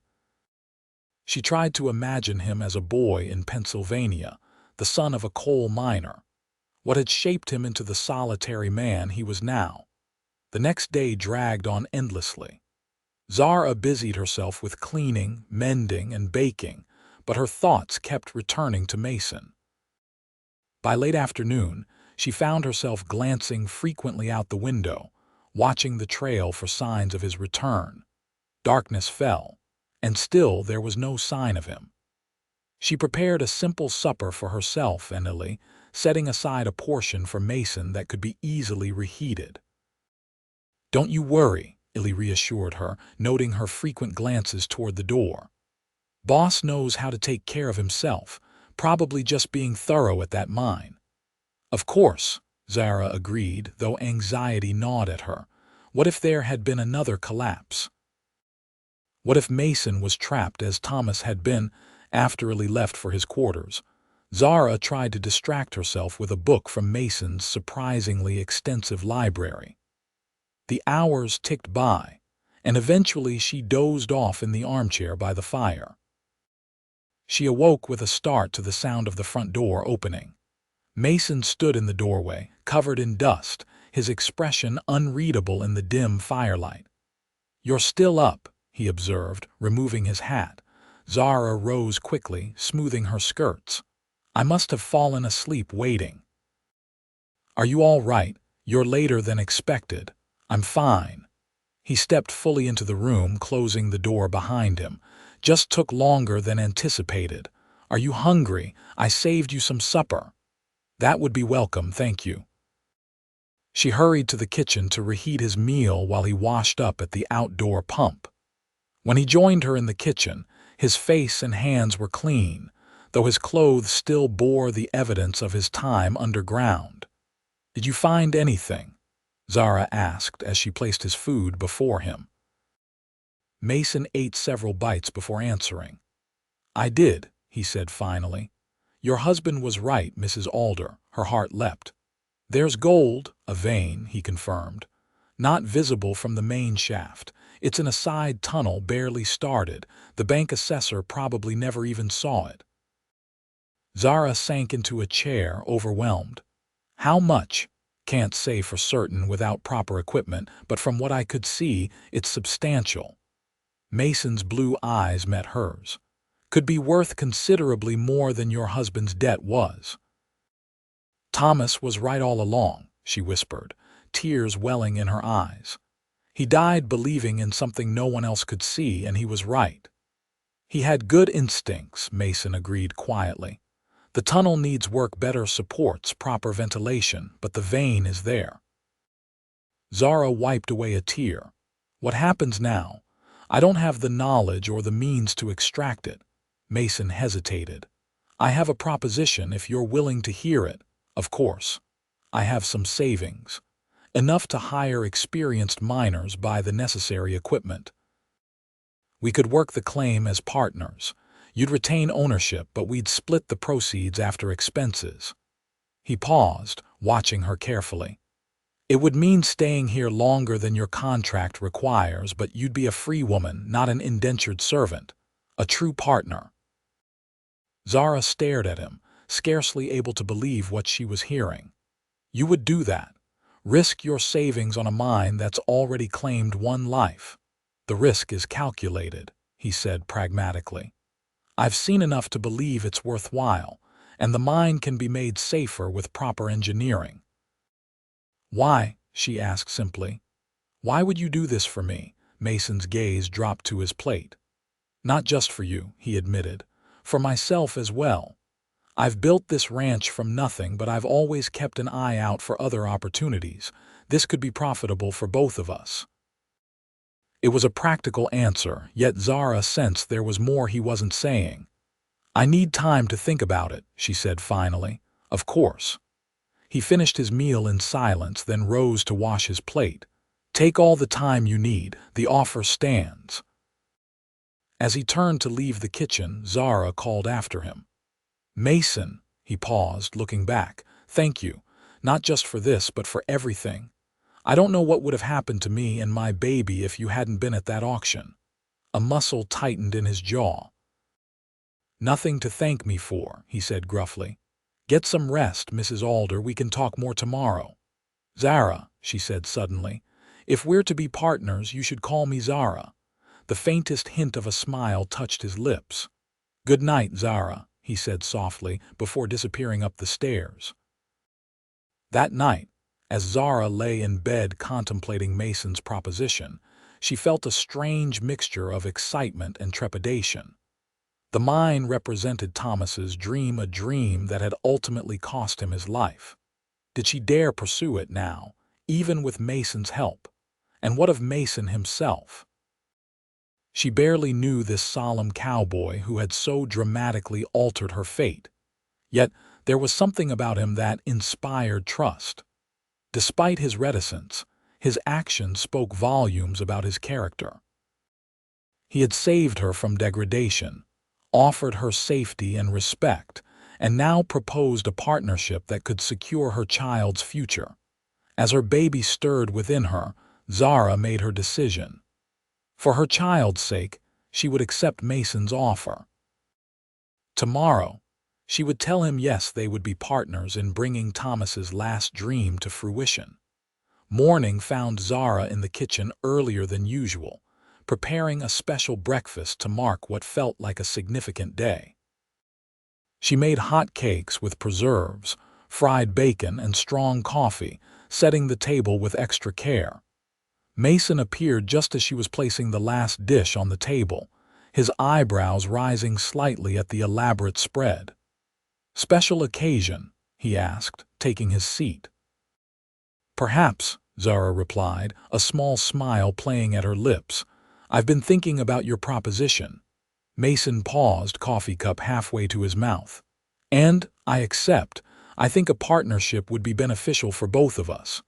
She tried to imagine him as a boy in Pennsylvania, the son of a coal miner. What had shaped him into the solitary man he was now? The next day dragged on endlessly. Zara busied herself with cleaning, mending, and baking, but her thoughts kept returning to Mason. By late afternoon, she found herself glancing frequently out the window, watching the trail for signs of his return. Darkness fell, and still there was no sign of him. She prepared a simple supper for herself and Illy, setting aside a portion for Mason that could be easily reheated. "Don't you worry," Illy reassured her, noting her frequent glances toward the door. "Boss knows how to take care of himself, probably just being thorough at that mine." "Of course," Zara agreed, though anxiety gnawed at her. What if there had been another collapse? What if Mason was trapped as Thomas had been after he left for his quarters? Zara tried to distract herself with a book from Mason's surprisingly extensive library. The hours ticked by, and eventually she dozed off in the armchair by the fire. She awoke with a start to the sound of the front door opening. Mason stood in the doorway, covered in dust, his expression unreadable in the dim firelight. "You're still up," he observed, removing his hat. Zara rose quickly, smoothing her skirts. "I must have fallen asleep waiting." "Are you all right? You're later than expected." "I'm fine." He stepped fully into the room, closing the door behind him. "Just took longer than anticipated. Are you hungry? I saved you some supper." "That would be welcome, thank you." She hurried to the kitchen to reheat his meal while he washed up at the outdoor pump. When he joined her in the kitchen, his face and hands were clean, though his clothes still bore the evidence of his time underground. "Did you find anything?" Zara asked as she placed his food before him. Mason ate several bites before answering. "I did," he said finally. "Your husband was right, Mrs. Alder." Her heart leapt. "There's gold, a vein," he confirmed. "Not visible from the main shaft. It's in a side tunnel barely started. The bank assessor probably never even saw it." Zara sank into a chair, overwhelmed. "How much?" "Can't say for certain without proper equipment, but from what I could see, it's substantial." Mason's blue eyes met hers. "Could be worth considerably more than your husband's debt was." "Thomas was right all along," she whispered, tears welling in her eyes. "He died believing in something no one else could see, and he was right." "He had good instincts," Mason agreed quietly. "The tunnel needs work, better supports, proper ventilation, but the vein is there." Zara wiped away a tear. "What happens now? I don't have the knowledge or the means to extract it." Mason hesitated. "I have a proposition if you're willing to hear it. Of course. I have some savings. Enough to hire experienced miners, buy the necessary equipment. We could work the claim as partners. You'd retain ownership, but we'd split the proceeds after expenses." He paused, watching her carefully. "It would mean staying here longer than your contract requires, but you'd be a free woman, not an indentured servant. A true partner." Zara stared at him, scarcely able to believe what she was hearing. "You would do that? Risk your savings on a mine that's already claimed one life?" "The risk is calculated," he said pragmatically. "I've seen enough to believe it's worthwhile, and the mine can be made safer with proper engineering." "Why?" she asked simply. "Why would you do this for me?" Mason's gaze dropped to his plate. "Not just for you," he admitted. "For myself as well. I've built this ranch from nothing, but I've always kept an eye out for other opportunities. This could be profitable for both of us." It was a practical answer, yet Zara sensed there was more he wasn't saying. "I need time to think about it," she said finally. "Of course." He finished his meal in silence, then rose to wash his plate. "Take all the time you need. The offer stands." As he turned to leave the kitchen, Zara called after him. "Mason," he paused, looking back. "Thank you, not just for this, but for everything. I don't know what would have happened to me and my baby if you hadn't been at that auction." A muscle tightened in his jaw. "Nothing to thank me for," he said gruffly. "Get some rest, Mrs. Alder. We can talk more tomorrow." "Zara," she said suddenly, "if we're to be partners, you should call me Zara." The faintest hint of a smile touched his lips. "Good night, Zara," he said softly before disappearing up the stairs. That night, as Zara lay in bed contemplating Mason's proposition, she felt a strange mixture of excitement and trepidation. The mine represented Thomas's dream, a dream that had ultimately cost him his life. Did she dare pursue it now, even with Mason's help? And what of Mason himself? She barely knew this solemn cowboy who had so dramatically altered her fate. Yet there was something about him that inspired trust. Despite his reticence, his actions spoke volumes about his character. He had saved her from degradation, offered her safety and respect, and now proposed a partnership that could secure her child's future. As her baby stirred within her, Zara made her decision. For her child's sake, she would accept Mason's offer. Tomorrow, she would tell him yes, they would be partners in bringing Thomas's last dream to fruition. Morning found Zara in the kitchen earlier than usual, preparing a special breakfast to mark what felt like a significant day. She made hot cakes with preserves, fried bacon, and strong coffee, setting the table with extra care. Mason appeared just as she was placing the last dish on the table, his eyebrows rising slightly at the elaborate spread. "Special occasion?" he asked, taking his seat. "Perhaps," Zara replied, a small smile playing at her lips. "I've been thinking about your proposition." Mason paused, coffee cup halfway to his mouth. "And I accept. I think a partnership would be beneficial for both of us."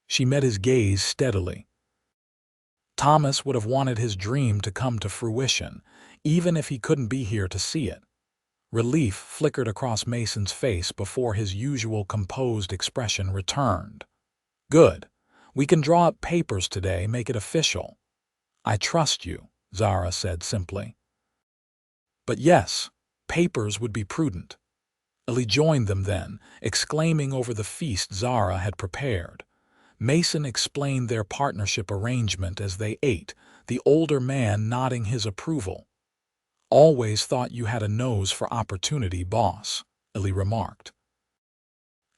She met his gaze steadily. Thomas would have wanted his dream to come to fruition, even if he couldn't be here to see it. Relief flickered across Mason's face before his usual composed expression returned. "Good. We can draw up papers today, make it official." "I trust you," Zara said simply. "But yes, papers would be prudent." Ellie joined them then, exclaiming over the feast Zara had prepared. Mason explained their partnership arrangement as they ate, the older man nodding his approval. "Always thought you had a nose for opportunity, boss," Ellie remarked.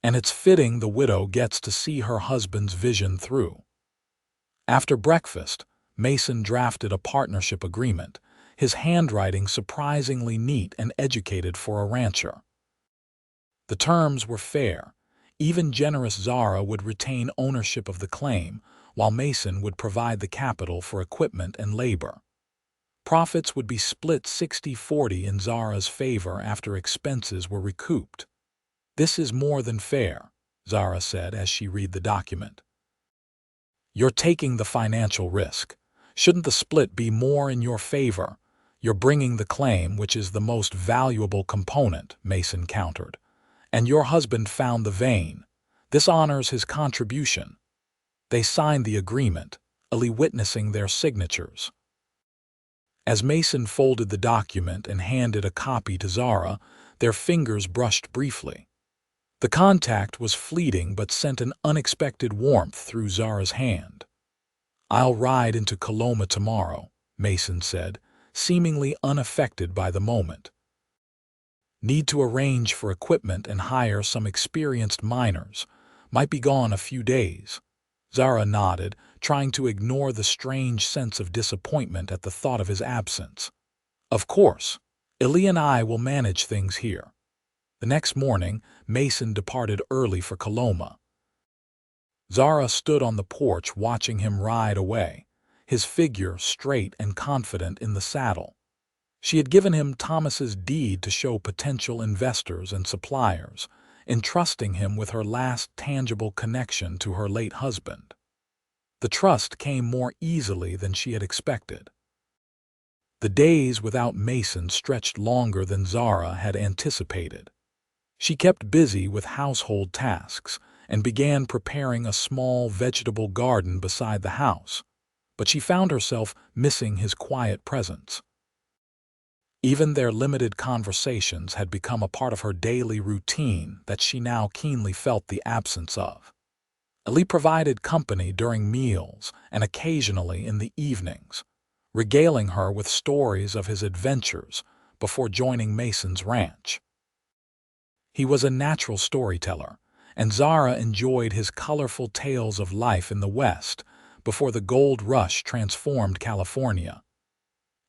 "And it's fitting the widow gets to see her husband's vision through." After breakfast, Mason drafted a partnership agreement, his handwriting surprisingly neat and educated for a rancher. The terms were fair. Even generous Zara would retain ownership of the claim, while Mason would provide the capital for equipment and labor. Profits would be split 60-40 in Zara's favor after expenses were recouped. "This is more than fair," Zara said as she read the document. "You're taking the financial risk. Shouldn't the split be more in your favor? You're bringing the claim, which is the most valuable component," Mason countered. "And your husband found the vein. This honors his contribution." They signed the agreement, Ellie witnessing their signatures. As Mason folded the document and handed a copy to Zara, their fingers brushed briefly. The contact was fleeting but sent an unexpected warmth through Zara's hand. "I'll ride into Coloma tomorrow," Mason said, seemingly unaffected by the moment. "Need to arrange for equipment and hire some experienced miners. Might be gone a few days." Zara nodded, trying to ignore the strange sense of disappointment at the thought of his absence. "Of course. Ellie and I will manage things here." The next morning, Mason departed early for Coloma. Zara stood on the porch watching him ride away, his figure straight and confident in the saddle. She had given him Thomas's deed to show potential investors and suppliers, entrusting him with her last tangible connection to her late husband. The trust came more easily than she had expected. The days without Mason stretched longer than Zara had anticipated. She kept busy with household tasks and began preparing a small vegetable garden beside the house, but she found herself missing his quiet presence. Even their limited conversations had become a part of her daily routine that she now keenly felt the absence of. Ellie provided company during meals and occasionally in the evenings, regaling her with stories of his adventures before joining Mason's ranch. He was a natural storyteller, and Zara enjoyed his colorful tales of life in the West before the gold rush transformed California.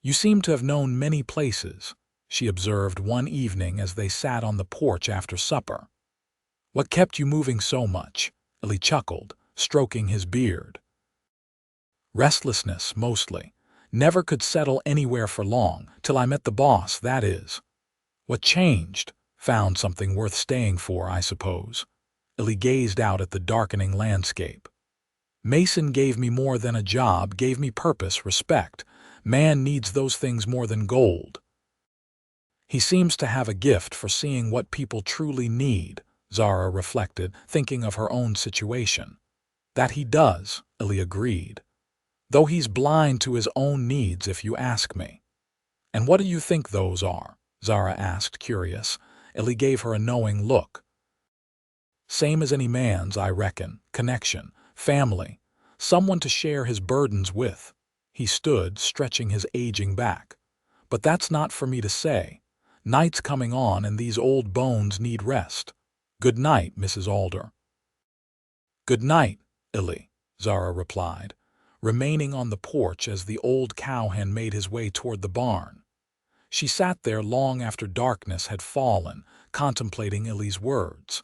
"You seem to have known many places," she observed one evening as they sat on the porch after supper. "What kept you moving so much?" Ellie chuckled, stroking his beard. "Restlessness, mostly. Never could settle anywhere for long, till I met the boss, that is." "What changed? Found something worth staying for, I suppose." Ellie gazed out at the darkening landscape. "Mason gave me more than a job, gave me purpose, respect. Man needs those things more than gold. He seems to have a gift for seeing what people truly need, Zara reflected, thinking of her own situation. That he does, Illy agreed. Though he's blind to his own needs, if you ask me. And what do you think those are? Zara asked, curious. Illy gave her a knowing look. Same as any man's, I reckon. Connection, family, someone to share his burdens with. He stood, stretching his aging back. But that's not for me to say. Night's coming on and these old bones need rest. Good night, Mrs. Alder. Good night, Illy, Zara replied, remaining on the porch as the old cowhen made his way toward the barn. She sat there long after darkness had fallen, contemplating Illy's words.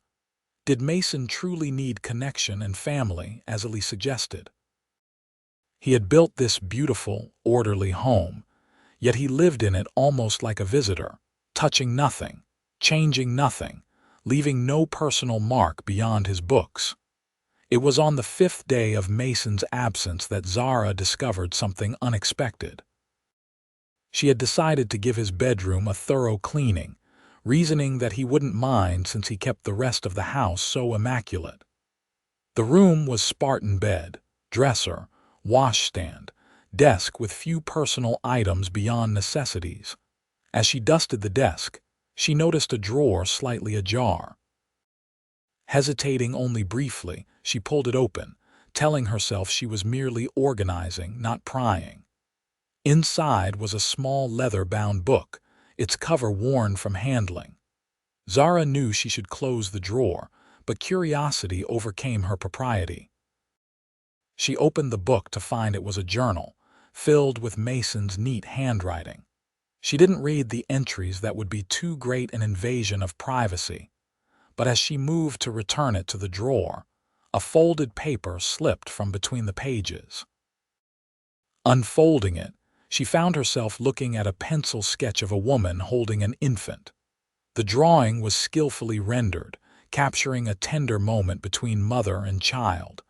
Did Mason truly need connection and family, as Illy suggested? He had built this beautiful, orderly home, yet he lived in it almost like a visitor, touching nothing, changing nothing, leaving no personal mark beyond his books. It was on the 5th day of Mason's absence that Zara discovered something unexpected. She had decided to give his bedroom a thorough cleaning, reasoning that he wouldn't mind since he kept the rest of the house so immaculate. The room was Spartan bed, dresser, washstand, desk with few personal items beyond necessities. As she dusted the desk, she noticed a drawer slightly ajar. Hesitating only briefly, she pulled it open, telling herself she was merely organizing, not prying. Inside was a small leather-bound book, its cover worn from handling. Zara knew she should close the drawer, but curiosity overcame her propriety. She opened the book to find it was a journal, filled with Mason's neat handwriting. She didn't read the entries that would be too great an invasion of privacy, but as she moved to return it to the drawer, a folded paper slipped from between the pages. Unfolding it, she found herself looking at a pencil sketch of a woman holding an infant. The drawing was skillfully rendered, capturing a tender moment between mother and child.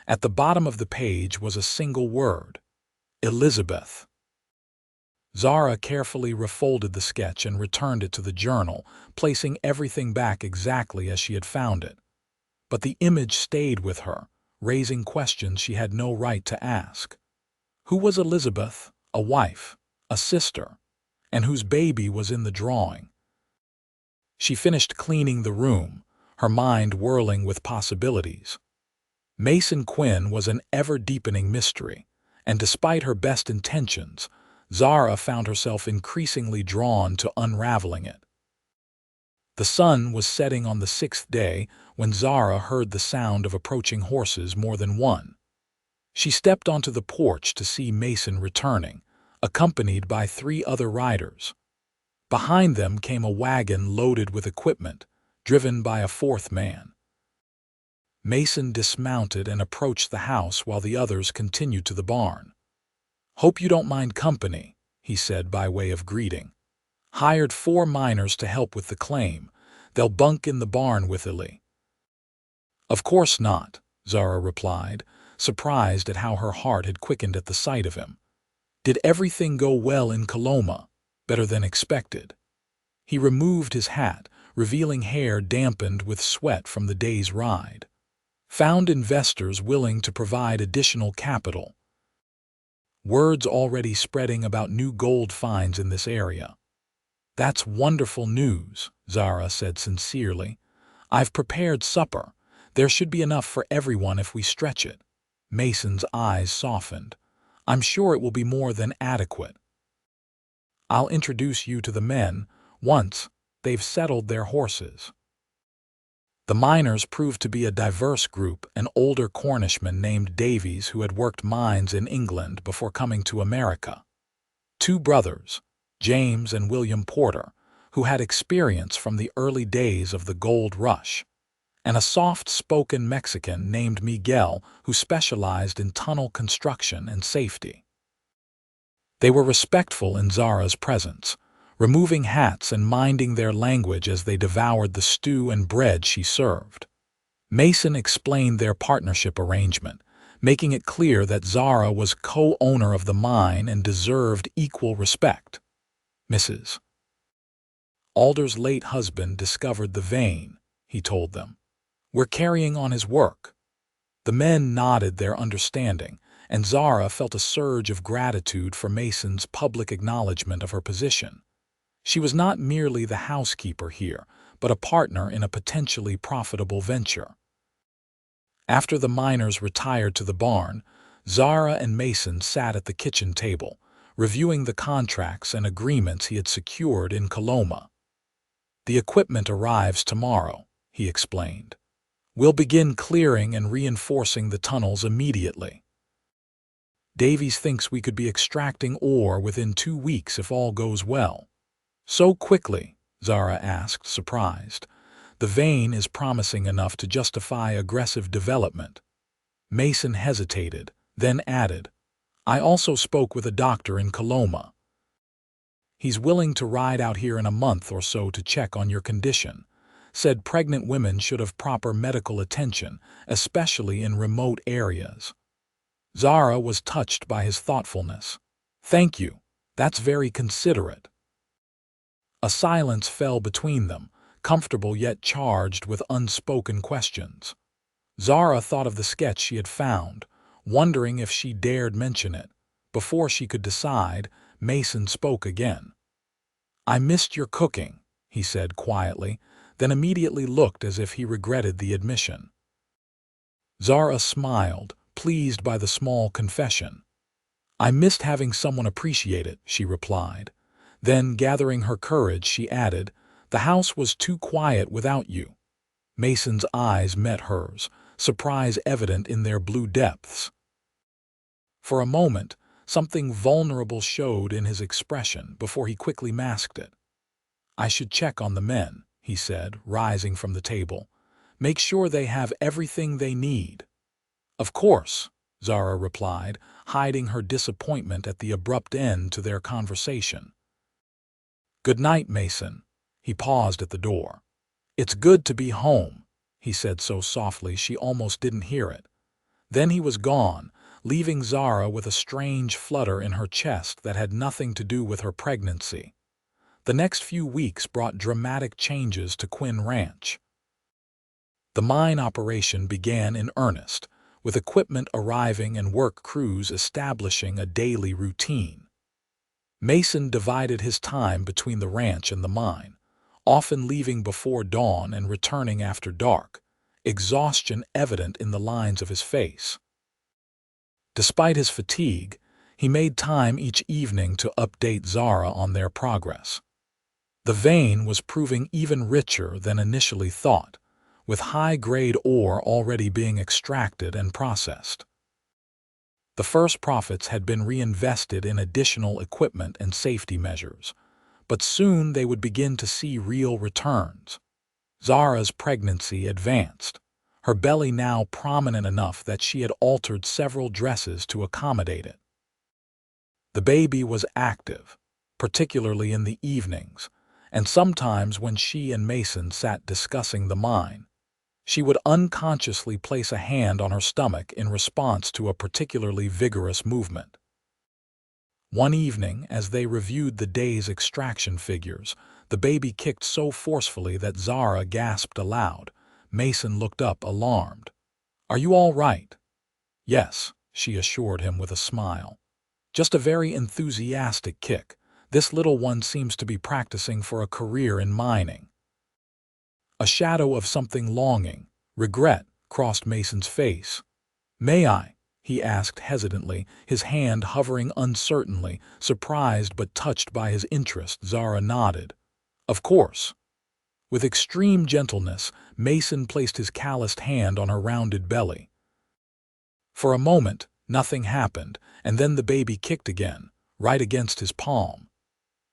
At the bottom of the page was a single word: Elizabeth. Zara carefully refolded the sketch and returned it to the journal, placing everything back exactly as she had found it. But the image stayed with her, raising questions she had no right to ask. Who was Elizabeth? A wife, a sister, and whose baby was in the drawing? She finished cleaning the room, her mind whirling with possibilities. Mason Quinn was an ever-deepening mystery, and despite her best intentions, Zara found herself increasingly drawn to unraveling it. The sun was setting on the 6th day when Zara heard the sound of approaching horses, more than one. She stepped onto the porch to see Mason returning, accompanied by 3 other riders. Behind them came a wagon loaded with equipment, driven by a 4th man. Mason dismounted and approached the house while the others continued to the barn. "Hope you don't mind company," he said by way of greeting. "Hired 4 miners to help with the claim. They'll bunk in the barn with Illy." "Of course not," Zara replied, surprised at how her heart had quickened at the sight of him. "Did everything go well in Coloma? Better than expected." He removed his hat, revealing hair dampened with sweat from the day's ride. "Found investors willing to provide additional capital. Word's already spreading about new gold finds in this area." "That's wonderful news," Zara said sincerely. "I've prepared supper. There should be enough for everyone if we stretch it." Mason's eyes softened. "I'm sure it will be more than adequate. I'll introduce you to the men once they've settled their horses." The miners proved to be a diverse group, an older Cornishman named Davies who had worked mines in England before coming to America. 2 brothers, James and William Porter, who had experience from the early days of the gold rush, and a soft-spoken Mexican named Miguel who specialized in tunnel construction and safety. They were respectful in Zara's presence, removing hats and minding their language as they devoured the stew and bread she served. Mason explained their partnership arrangement, making it clear that Zara was co-owner of the mine and deserved equal respect. Mrs. Alder's late husband discovered the vein, he told them. We're carrying on his work. The men nodded their understanding, and Zara felt a surge of gratitude for Mason's public acknowledgement of her position. She was not merely the housekeeper here, but a partner in a potentially profitable venture. After the miners retired to the barn, Zara and Mason sat at the kitchen table, reviewing the contracts and agreements he had secured in Coloma. The equipment arrives tomorrow, he explained. We'll begin clearing and reinforcing the tunnels immediately. Davies thinks we could be extracting ore within 2 weeks if all goes well. So quickly? Zara asked, surprised. The vein is promising enough to justify aggressive development. Mason hesitated, then added, I also spoke with a doctor in Coloma. He's willing to ride out here in a month or so to check on your condition. Said pregnant women should have proper medical attention, especially in remote areas. Zara was touched by his thoughtfulness. Thank you. That's very considerate. A silence fell between them, comfortable yet charged with unspoken questions. Zara thought of the sketch she had found, wondering if she dared mention it. Before she could decide, Mason spoke again. I missed your cooking, he said quietly, then immediately looked as if he regretted the admission. Zara smiled, pleased by the small confession. I missed having someone appreciate it, she replied. Then, gathering her courage, she added, the house was too quiet without you. Mason's eyes met hers, surprise evident in their blue depths. For a moment, something vulnerable showed in his expression before he quickly masked it. I should check on the men, he said, rising from the table. Make sure they have everything they need. Of course, Zara replied, hiding her disappointment at the abrupt end to their conversation. Good night, Mason. He paused at the door. It's good to be home, he said so softly she almost didn't hear it. Then he was gone, leaving Zara with a strange flutter in her chest that had nothing to do with her pregnancy. The next few weeks brought dramatic changes to Quinn Ranch. The mine operation began in earnest, with equipment arriving and work crews establishing a daily routine. Mason divided his time between the ranch and the mine, often leaving before dawn and returning after dark, exhaustion evident in the lines of his face. Despite his fatigue, he made time each evening to update Zara on their progress. The vein was proving even richer than initially thought, with high-grade ore already being extracted and processed. The first profits had been reinvested in additional equipment and safety measures, but soon they would begin to see real returns. Zara's pregnancy advanced, her belly now prominent enough that she had altered several dresses to accommodate it. The baby was active, particularly in the evenings, and sometimes when she and Mason sat discussing the mine. She would unconsciously place a hand on her stomach in response to a particularly vigorous movement. One evening, as they reviewed the day's extraction figures, the baby kicked so forcefully that Zara gasped aloud. Mason looked up, alarmed. Are you all right? Yes, she assured him with a smile. Just a very enthusiastic kick. This little one seems to be practicing for a career in mining. A shadow of something longing, regret, crossed Mason's face. May I? He asked hesitantly, his hand hovering uncertainly, surprised but touched by his interest. Zara nodded. Of course. With extreme gentleness, Mason placed his calloused hand on her rounded belly. For a moment, nothing happened, and then the baby kicked again, right against his palm.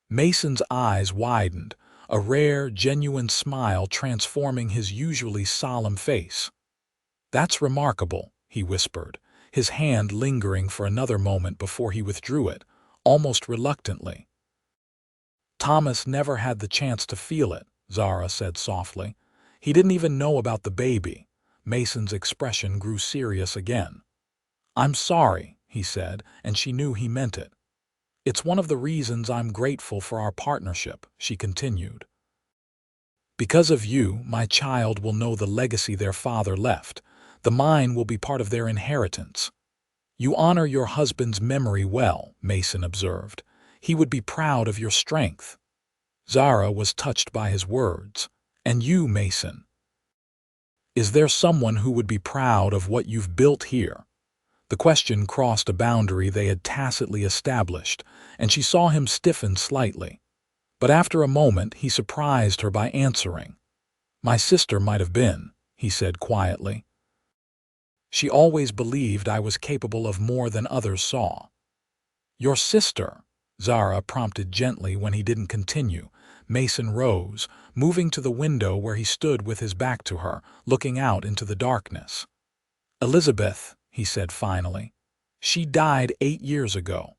Mason's eyes widened, a rare, genuine smile transforming his usually solemn face. That's remarkable, he whispered, his hand lingering for another moment before he withdrew it, almost reluctantly. Thomas never had the chance to feel it, Zara said softly. He didn't even know about the baby. Mason's expression grew serious again. "I'm sorry," he said, and she knew he meant it. "It's one of the reasons I'm grateful for our partnership," she continued. "Because of you, my child will know the legacy their father left. The mine will be part of their inheritance." "You honor your husband's memory well," Mason observed. "He would be proud of your strength." Zara was touched by his words. "And you, Mason? Is there someone who would be proud of what you've built here?" The question crossed a boundary they had tacitly established, and she saw him stiffen slightly. But after a moment he surprised her by answering. "My sister might have been," he said quietly. "She always believed I was capable of more than others saw." "Your sister?" Zara prompted gently when he didn't continue. Mason rose, moving to the window where he stood with his back to her, looking out into the darkness. "Elizabeth," he said finally. "She died 8 years ago.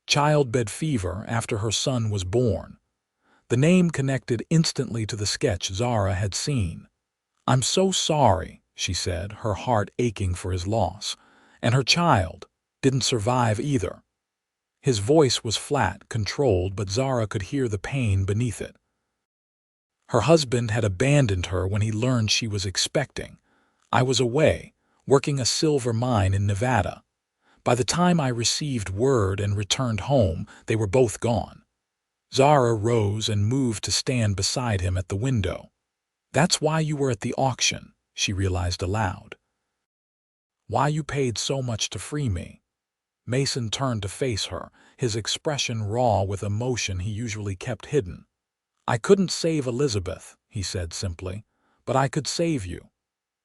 Childbed fever after her son was born." The name connected instantly to the sketch Zara had seen. "I'm so sorry," she said, her heart aching for his loss. "And her child didn't survive either." His voice was flat, controlled, but Zara could hear the pain beneath it. "Her husband had abandoned her when he learned she was expecting. I was away, working a silver mine in Nevada. By the time I received word and returned home, they were both gone." Zara rose and moved to stand beside him at the window. "That's why you were at the auction," she realized aloud. "Why you paid so much to free me." Mason turned to face her, his expression raw with emotion he usually kept hidden. "I couldn't save Elizabeth," he said simply, "but I could save you."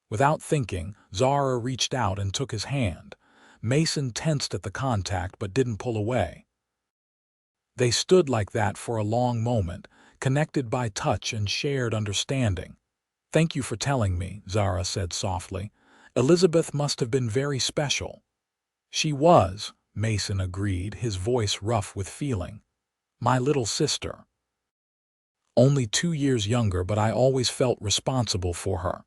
Without thinking, Zara reached out and took his hand. Mason tensed at the contact but didn't pull away. They stood like that for a long moment, connected by touch and shared understanding. "Thank you for telling me," Zara said softly. "Elizabeth must have been very special." "She was," Mason agreed, his voice rough with feeling. "My little sister. Only 2 years younger, but I always felt responsible for her."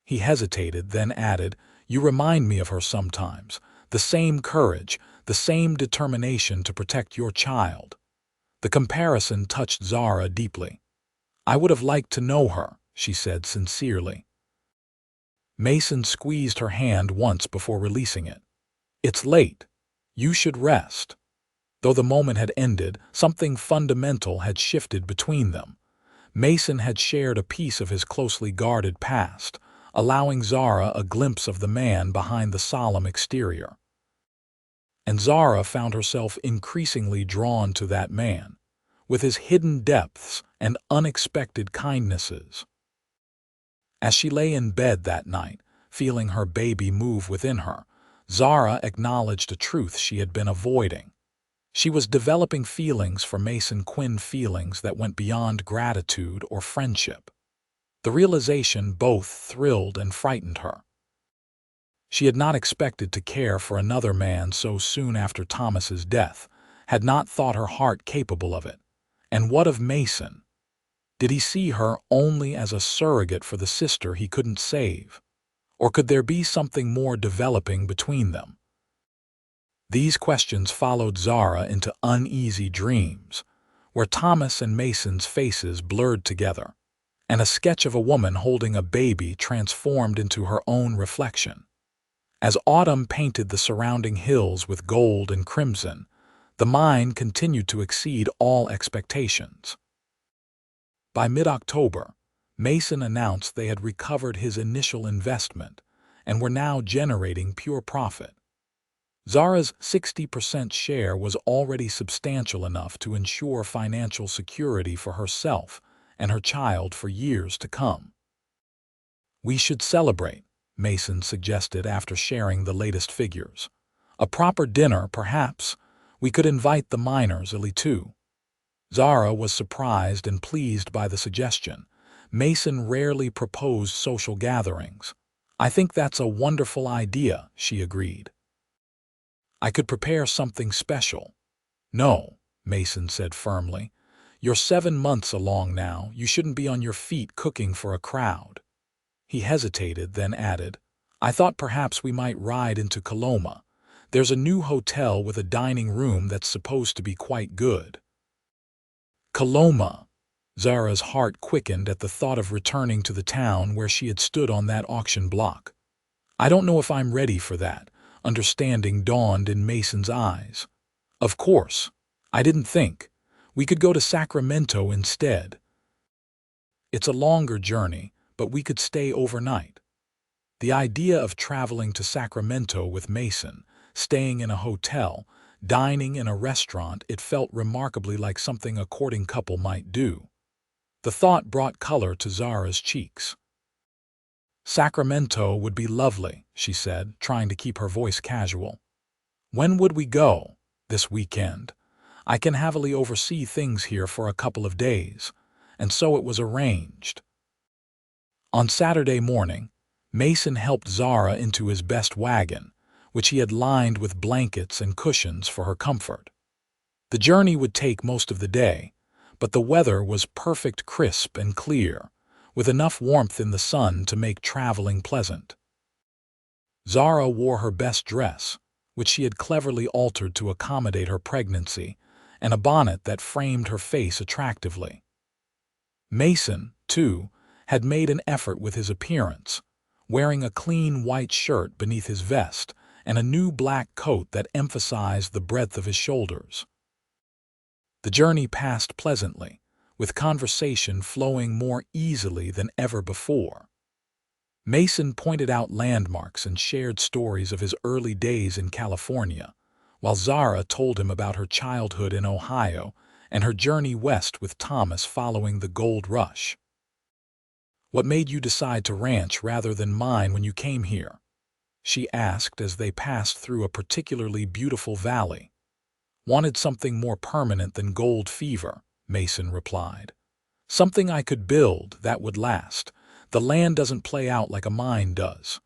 He hesitated, then added, "You remind me of her sometimes. The same courage, the same determination to protect your child." The comparison touched Zara deeply. "I would have liked to know her," she said sincerely. Mason squeezed her hand once before releasing it. "It's late. You should rest." Though the moment had ended, something fundamental had shifted between them. Mason had shared a piece of his closely guarded past, allowing Zara a glimpse of the man behind the solemn exterior. And Zara found herself increasingly drawn to that man, with his hidden depths and unexpected kindnesses. As she lay in bed that night, feeling her baby move within her, Zara acknowledged a truth she had been avoiding. She was developing feelings for Mason Quinn, feelings that went beyond gratitude or friendship. The realization both thrilled and frightened her. She had not expected to care for another man so soon after Thomas's death, had not thought her heart capable of it. And what of Mason? Did he see her only as a surrogate for the sister he couldn't save? Or could there be something more developing between them? These questions followed Zara into uneasy dreams, where Thomas and Mason's faces blurred together, and a sketch of a woman holding a baby transformed into her own reflection. As autumn painted the surrounding hills with gold and crimson, the mine continued to exceed all expectations. By mid-October, Mason announced they had recovered his initial investment and were now generating pure profit. Zara's 60% share was already substantial enough to ensure financial security for herself and her child for years to come. "We should celebrate," Mason suggested after sharing the latest figures. "A proper dinner, perhaps. We could invite the miners, too." Zara was surprised and pleased by the suggestion. Mason rarely proposed social gatherings. "I think that's a wonderful idea," she agreed. "I could prepare something special." "No," Mason said firmly. "You're 7 months along now. You shouldn't be on your feet cooking for a crowd." He hesitated, then added, I thought perhaps we might ride into Coloma. There's a new hotel with a dining room that's supposed to be quite good." Coloma. Zara's heart quickened at the thought of returning to the town where she had stood on that auction block. "I don't know if I'm ready for that," understanding dawned in Mason's eyes. "Of course. I didn't think. We could go to Sacramento instead. It's a longer journey, but we could stay overnight." The idea of traveling to Sacramento with Mason, staying in a hotel, dining in a restaurant, it felt remarkably like something a courting couple might do. The thought brought color to Zara's cheeks. "Sacramento would be lovely," she said, trying to keep her voice casual. "When would we go?" "This weekend. I can heavily oversee things here for a couple of days." And so it was arranged. On Saturday morning, Mason helped Zara into his best wagon, which he had lined with blankets and cushions for her comfort. The journey would take most of the day, but the weather was perfect, crisp and clear, with enough warmth in the sun to make traveling pleasant. Zara wore her best dress, which she had cleverly altered to accommodate her pregnancy, and a bonnet that framed her face attractively. Mason, too, had made an effort with his appearance, wearing a clean white shirt beneath his vest and a new black coat that emphasized the breadth of his shoulders. The journey passed pleasantly, with conversation flowing more easily than ever before. Mason pointed out landmarks and shared stories of his early days in California, while Zara told him about her childhood in Ohio and her journey west with Thomas following the gold rush. "What made you decide to ranch rather than mine when you came here?" she asked as they passed through a particularly beautiful valley. "Wanted something more permanent than gold fever," Mason replied. "Something I could build that would last. The land doesn't play out like a mine does."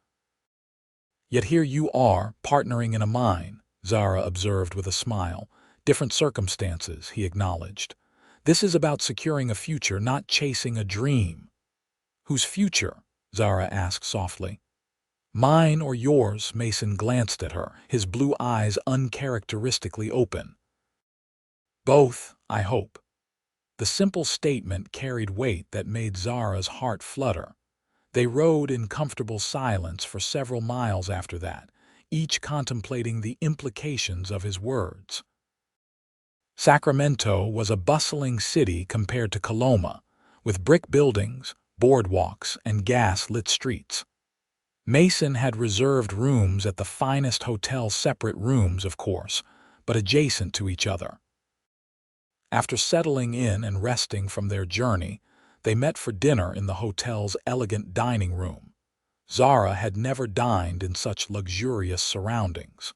"Yet here you are, partnering in a mine," Zara observed with a smile. "Different circumstances," he acknowledged. "This is about securing a future, not chasing a dream." "Whose future?" Zara asked softly. "Mine or yours?" Mason glanced at her, his blue eyes uncharacteristically open. "Both, I hope." The simple statement carried weight that made Zara's heart flutter. They rode in comfortable silence for several miles after that, each contemplating the implications of his words. Sacramento was a bustling city compared to Coloma, with brick buildings, boardwalks, and gas-lit streets. Mason had reserved rooms at the finest hotels, separate rooms, of course, but adjacent to each other. After settling in and resting from their journey, they met for dinner in the hotel's elegant dining room. Zara had never dined in such luxurious surroundings.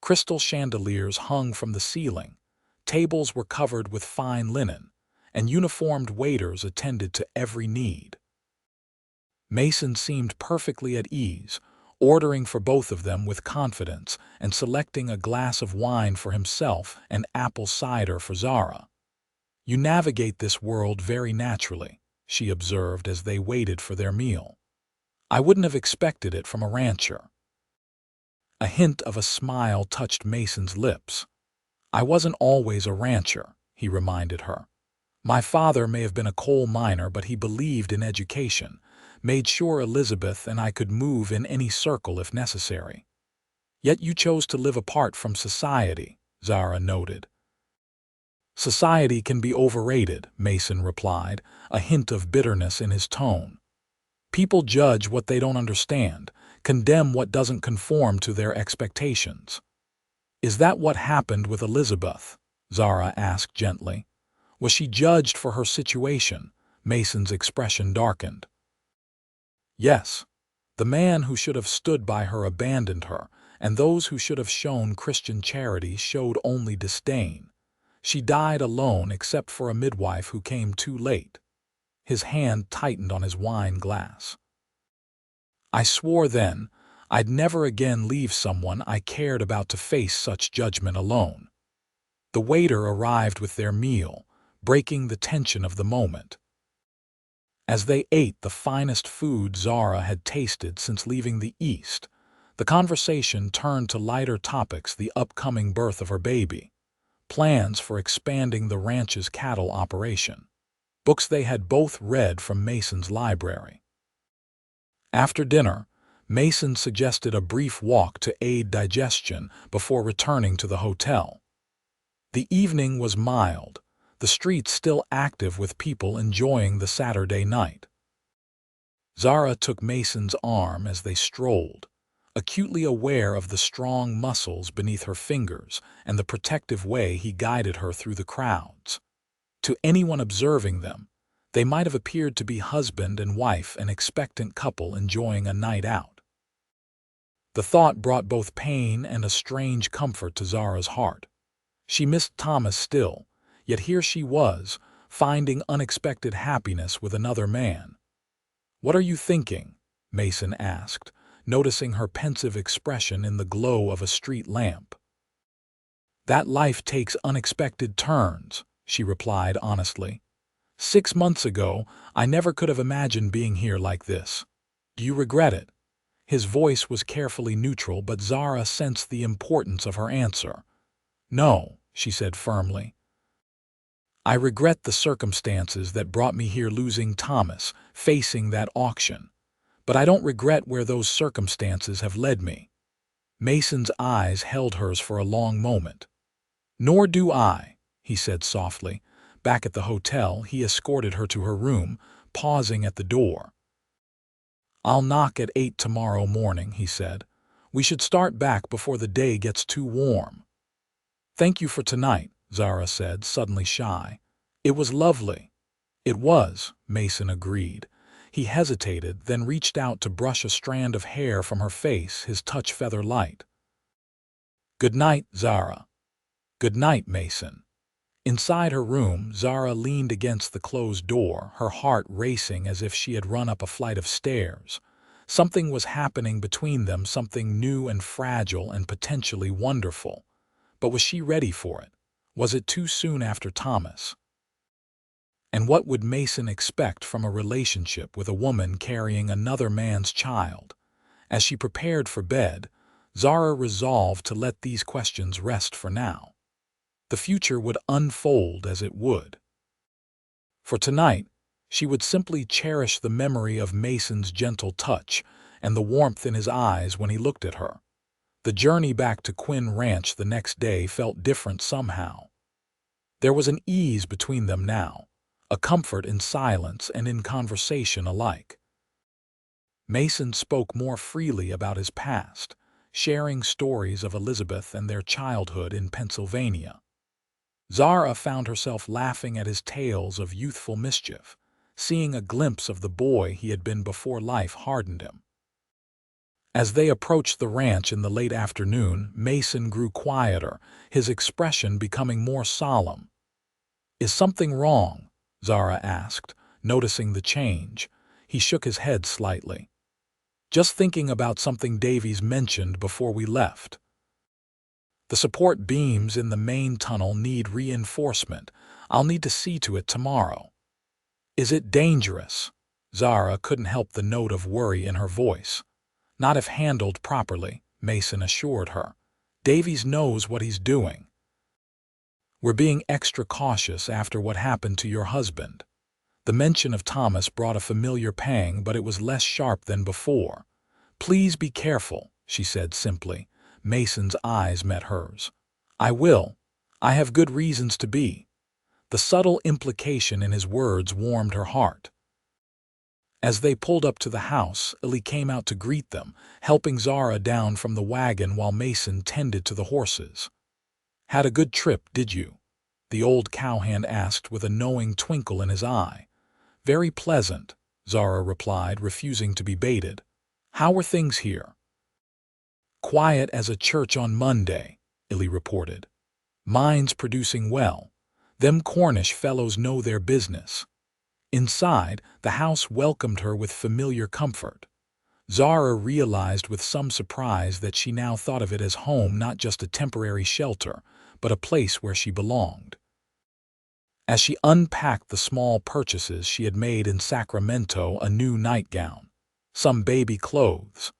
Crystal chandeliers hung from the ceiling, tables were covered with fine linen, and uniformed waiters attended to every need. Mason seemed perfectly at ease, ordering for both of them with confidence and selecting a glass of wine for himself and apple cider for Zara. "You navigate this world very naturally," she observed as they waited for their meal. "I wouldn't have expected it from a rancher." A hint of a smile touched Mason's lips. "I wasn't always a rancher," he reminded her. "My father may have been a coal miner, but he believed in education, made sure Elizabeth and I could move in any circle if necessary." "Yet you chose to live apart from society," Zara noted. "Society can be overrated," Mason replied, a hint of bitterness in his tone. "People judge what they don't understand, condemn what doesn't conform to their expectations." "Is that what happened with Elizabeth?" Zara asked gently. "Was she judged for her situation?" Mason's expression darkened. "Yes. The man who should have stood by her abandoned her, and those who should have shown Christian charity showed only disdain. She died alone except for a midwife who came too late." His hand tightened on his wine glass. "I swore then I'd never again leave someone I cared about to face such judgment alone." The waiter arrived with their meal, breaking the tension of the moment. As they ate the finest food Zara had tasted since leaving the East, the conversation turned to lighter topics: the upcoming birth of her baby, plans for expanding the ranch's cattle operation, books they had both read from Mason's library. After dinner, Mason suggested a brief walk to aid digestion before returning to the hotel. The evening was mild, the streets still active with people enjoying the Saturday night. Zara took Mason's arm as they strolled, acutely aware of the strong muscles beneath her fingers and the protective way he guided her through the crowds. To anyone observing them, they might have appeared to be husband and wife, an expectant couple enjoying a night out. The thought brought both pain and a strange comfort to Zara's heart. She missed Thomas still, yet here she was, finding unexpected happiness with another man. "What are you thinking?" Mason asked, noticing her pensive expression in the glow of a street lamp. "That life takes unexpected turns," she replied honestly. "6 months ago, I never could have imagined being here like this. Do you regret it?" His voice was carefully neutral, but Zara sensed the importance of her answer. "No," she said firmly. "I regret the circumstances that brought me here, losing Thomas, facing that auction. But I don't regret where those circumstances have led me." Mason's eyes held hers for a long moment. "Nor do I," he said softly. Back at the hotel, he escorted her to her room, pausing at the door. "I'll knock at 8 tomorrow morning," he said. "We should start back before the day gets too warm." "Thank you for tonight," Zara said, suddenly shy. "It was lovely." "It was," Mason agreed. He hesitated, then reached out to brush a strand of hair from her face, his touch feather light. "Good night, Zara." "Good night, Mason." Inside her room, Zara leaned against the closed door, her heart racing as if she had run up a flight of stairs. Something was happening between them, something new and fragile and potentially wonderful. But was she ready for it? Was it too soon after Thomas? And what would Mason expect from a relationship with a woman carrying another man's child? As she prepared for bed, Zara resolved to let these questions rest for now. The future would unfold as it would. For tonight, she would simply cherish the memory of Mason's gentle touch and the warmth in his eyes when he looked at her. The journey back to Quinn Ranch the next day felt different somehow. There was an ease between them now, a comfort in silence and in conversation alike. Mason spoke more freely about his past, sharing stories of Elizabeth and their childhood in Pennsylvania. Zara found herself laughing at his tales of youthful mischief, seeing a glimpse of the boy he had been before life hardened him. As they approached the ranch in the late afternoon, Mason grew quieter, his expression becoming more solemn. "Is something wrong?" Zara asked, noticing the change. He shook his head slightly. "Just thinking about something Davies mentioned before we left. The support beams in the main tunnel need reinforcement. I'll need to see to it tomorrow." "Is it dangerous?" Zara couldn't help the note of worry in her voice. "Not if handled properly," Mason assured her. "Davies knows what he's doing. We're being extra cautious after what happened to your husband." The mention of Thomas brought a familiar pang, but it was less sharp than before. "Please be careful," she said simply. Mason's eyes met hers. "I will. I have good reasons to be." The subtle implication in his words warmed her heart. As they pulled up to the house, Ellie came out to greet them, helping Zara down from the wagon while Mason tended to the horses. "Had a good trip, did you?" the old cowhand asked with a knowing twinkle in his eye. "Very pleasant," Zara replied, refusing to be baited. "How were things here?" "Quiet as a church on Monday," Ellie reported. "Mine's producing well. Them Cornish fellows know their business." Inside, the house welcomed her with familiar comfort. Zara realized with some surprise that she now thought of it as home, not just a temporary shelter, but a place where she belonged. As she unpacked the small purchases she had made in Sacramento, a new nightgown, some baby clothes,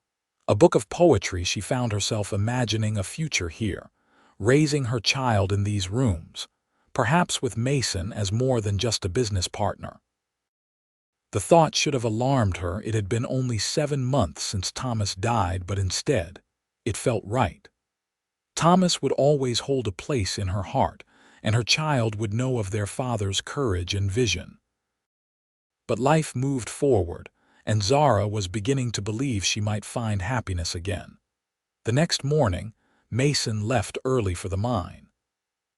a book of poetry, she found herself imagining a future here, raising her child in these rooms, perhaps with Mason as more than just a business partner. The thought should have alarmed her. It had been only 7 months since Thomas died, but instead, it felt right. Thomas would always hold a place in her heart, and her child would know of their father's courage and vision. But life moved forward, and Zara was beginning to believe she might find happiness again. The next morning, Mason left early for the mine.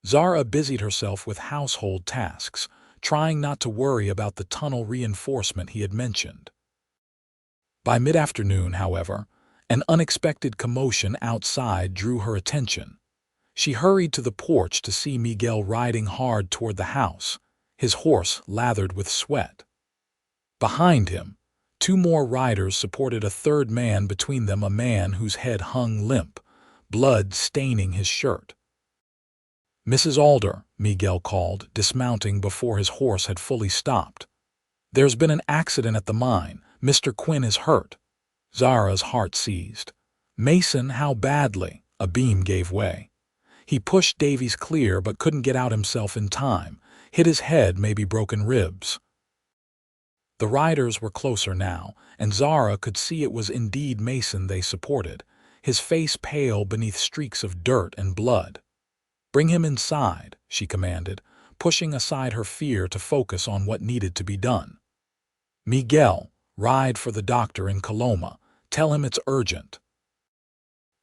Zara busied herself with household tasks, trying not to worry about the tunnel reinforcement he had mentioned. By mid-afternoon, however, an unexpected commotion outside drew her attention. She hurried to the porch to see Miguel riding hard toward the house, his horse lathered with sweat. Behind him, 2 more riders supported a third man, between them a man whose head hung limp, blood staining his shirt. "Mrs. Alder," Miguel called, dismounting before his horse had fully stopped. "There's been an accident at the mine. Mr. Quinn is hurt." Zara's heart seized. "Mason, how badly?" A beam gave way. He pushed Davies clear but couldn't get out himself in time, hit his head, maybe broken ribs. The riders were closer now, and Zara could see it was indeed Mason they supported, his face pale beneath streaks of dirt and blood. "Bring him inside," she commanded, pushing aside her fear to focus on what needed to be done. "Miguel, ride for the doctor in Coloma. Tell him it's urgent."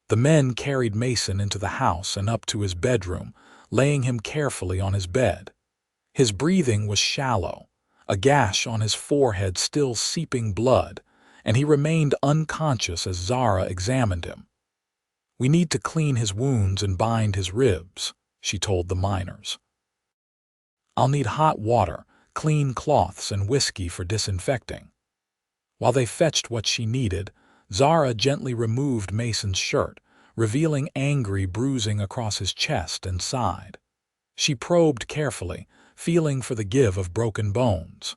The men carried Mason into the house and up to his bedroom, laying him carefully on his bed. His breathing was shallow, a gash on his forehead still seeping blood, and he remained unconscious as Zara examined him. "We need to clean his wounds and bind his ribs," she told the miners. "I'll need hot water, clean cloths, and whiskey for disinfecting." While they fetched what she needed, Zara gently removed Mason's shirt, revealing angry bruising across his chest and side. She probed carefully, feeling for the give of broken bones.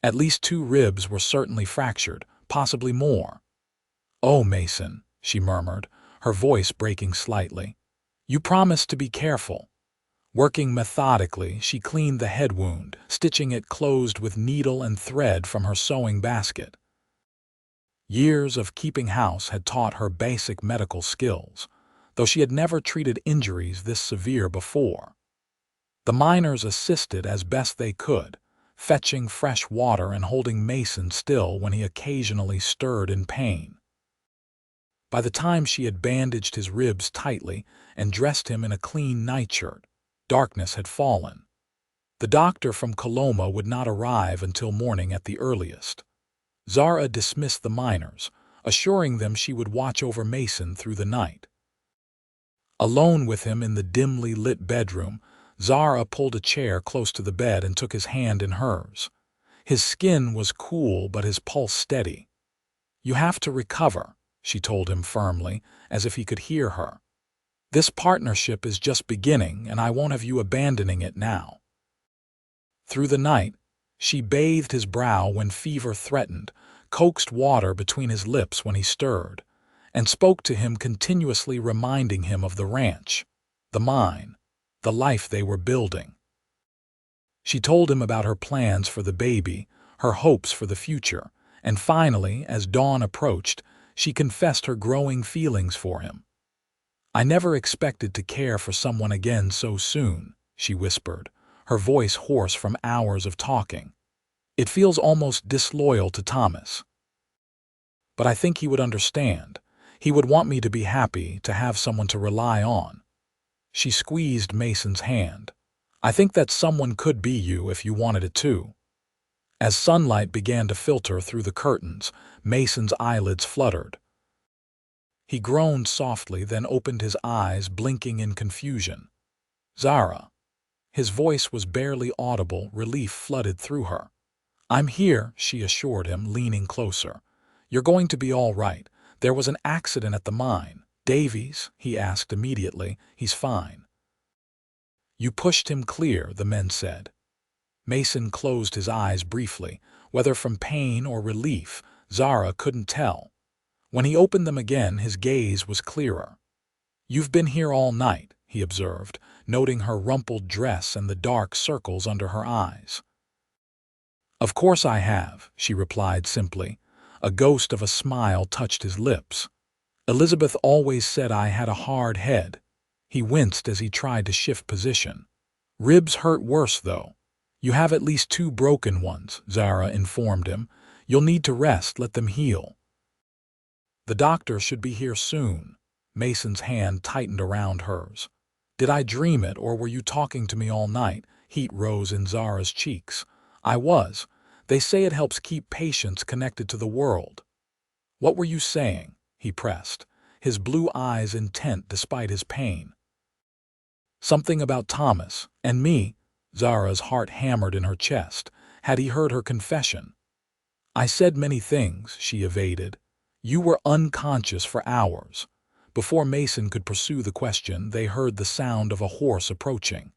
At least 2 ribs were certainly fractured, possibly more. "Oh, Mason," she murmured, her voice breaking slightly. "You promised to be careful." Working methodically, she cleaned the head wound, stitching it closed with needle and thread from her sewing basket. Years of keeping house had taught her basic medical skills, though she had never treated injuries this severe before. The miners assisted as best they could, fetching fresh water and holding Mason still when he occasionally stirred in pain. By the time she had bandaged his ribs tightly and dressed him in a clean nightshirt, darkness had fallen. The doctor from Coloma would not arrive until morning at the earliest. Zara dismissed the miners, assuring them she would watch over Mason through the night. Alone with him in the dimly lit bedroom, Zara pulled a chair close to the bed and took his hand in hers. His skin was cool but his pulse steady. "You have to recover," she told him firmly, as if he could hear her. "This partnership is just beginning, and I won't have you abandoning it now." Through the night, she bathed his brow when fever threatened, coaxed water between his lips when he stirred, and spoke to him continuously, reminding him of the ranch, the mine, the life they were building. She told him about her plans for the baby, her hopes for the future, and finally, as dawn approached, she confessed her growing feelings for him. "I never expected to care for someone again so soon," she whispered, her voice hoarse from hours of talking. "It feels almost disloyal to Thomas. But I think he would understand. He would want me to be happy, to have someone to rely on." She squeezed Mason's hand. "I think that someone could be you if you wanted it too." As sunlight began to filter through the curtains, Mason's eyelids fluttered. He groaned softly, then opened his eyes, blinking in confusion. "Zara." His voice was barely audible, relief flooded through her. "I'm here," she assured him, leaning closer. "You're going to be all right. There was an accident at the mine." "Davies?" he asked immediately. "He's fine." You pushed him clear, the men said. Mason closed his eyes briefly. Whether from pain or relief, Zara couldn't tell. When he opened them again, his gaze was clearer. "You've been here all night," he observed, noting her rumpled dress and the dark circles under her eyes. "Of course I have," she replied simply. A ghost of a smile touched his lips. "Elizabeth always said I had a hard head." He winced as he tried to shift position. "Ribs hurt worse, though." "You have at least 2 broken ones," Zara informed him. "You'll need to rest, let them heal." "The doctor should be here soon." Mason's hand tightened around hers. "Did I dream it, or were you talking to me all night?" Heat rose in Zara's cheeks. "I was. They say it helps keep patients connected to the world." "What were you saying?" he pressed, his blue eyes intent despite his pain. "Something about Thomas and me." Zara's heart hammered in her chest. Had he heard her confession? "I said many things," she evaded. "You were unconscious for hours." Before Mason could pursue the question, they heard the sound of a horse approaching.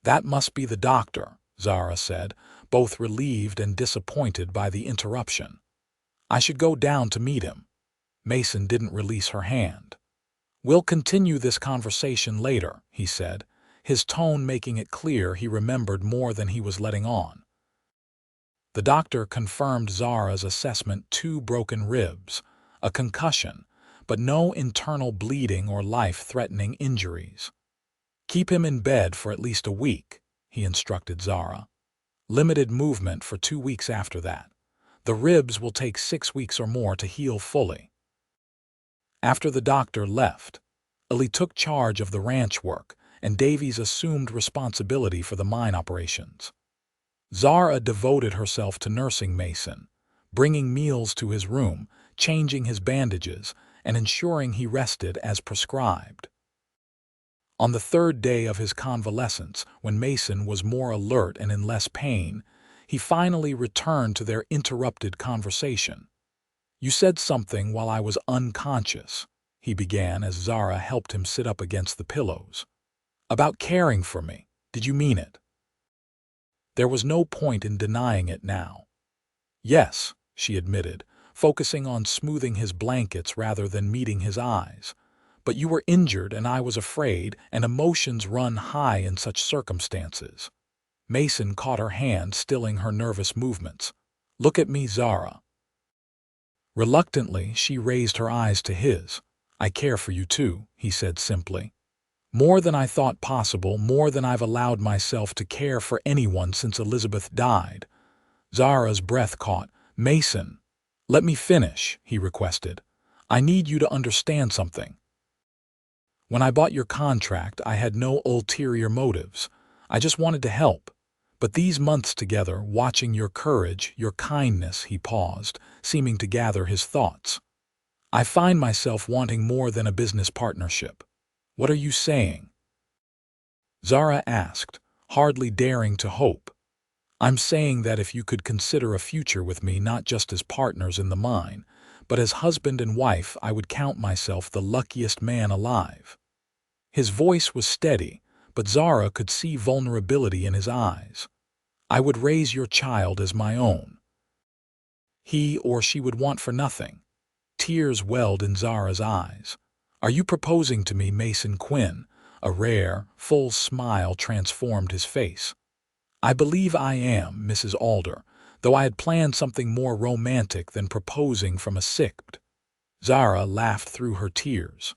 "That must be the doctor," Zara said, both relieved and disappointed by the interruption. "I should go down to meet him." Mason didn't release her hand. "We'll continue this conversation later," he said, his tone making it clear he remembered more than he was letting on. The doctor confirmed Zara's assessment: 2 broken ribs, a concussion, but no internal bleeding or life-threatening injuries. "Keep him in bed for at least a week," he instructed Zara. "Limited movement for 2 weeks after that. The ribs will take 6 weeks or more to heal fully." After the doctor left, Ellie took charge of the ranch work, and Davies assumed responsibility for the mine operations. Zara devoted herself to nursing Mason, bringing meals to his room, changing his bandages, and ensuring he rested as prescribed. On the 3rd day of his convalescence, when Mason was more alert and in less pain, he finally returned to their interrupted conversation. "You said something while I was unconscious," he began as Zara helped him sit up against the pillows. "About caring for me. Did you mean it?" There was no point in denying it now. "Yes," she admitted, focusing on smoothing his blankets rather than meeting his eyes. "But you were injured and I was afraid, and emotions run high in such circumstances." Mason caught her hand, stilling her nervous movements. "Look at me, Zara." Reluctantly, she raised her eyes to his. "I care for you too," he said simply. "More than I thought possible, more than I've allowed myself to care for anyone since Elizabeth died." Zara's breath caught. "Mason, let me finish," he requested. "I need you to understand something. When I bought your contract, I had no ulterior motives. I just wanted to help. But these months together, watching your courage, your kindness," he paused, seeming to gather his thoughts, "I find myself wanting more than a business partnership." "What are you saying?" Zara asked, hardly daring to hope. "I'm saying that if you could consider a future with me, not just as partners in the mine, but as husband and wife, I would count myself the luckiest man alive." His voice was steady, but Zara could see vulnerability in his eyes. "I would raise your child as my own." He or she would want for nothing. Tears welled in Zara's eyes. "Are you proposing to me, Mason Quinn?" A rare, full smile transformed his face. "I believe I am, Mrs. Alder, though I had planned something more romantic than proposing from a sick." Zara laughed through her tears.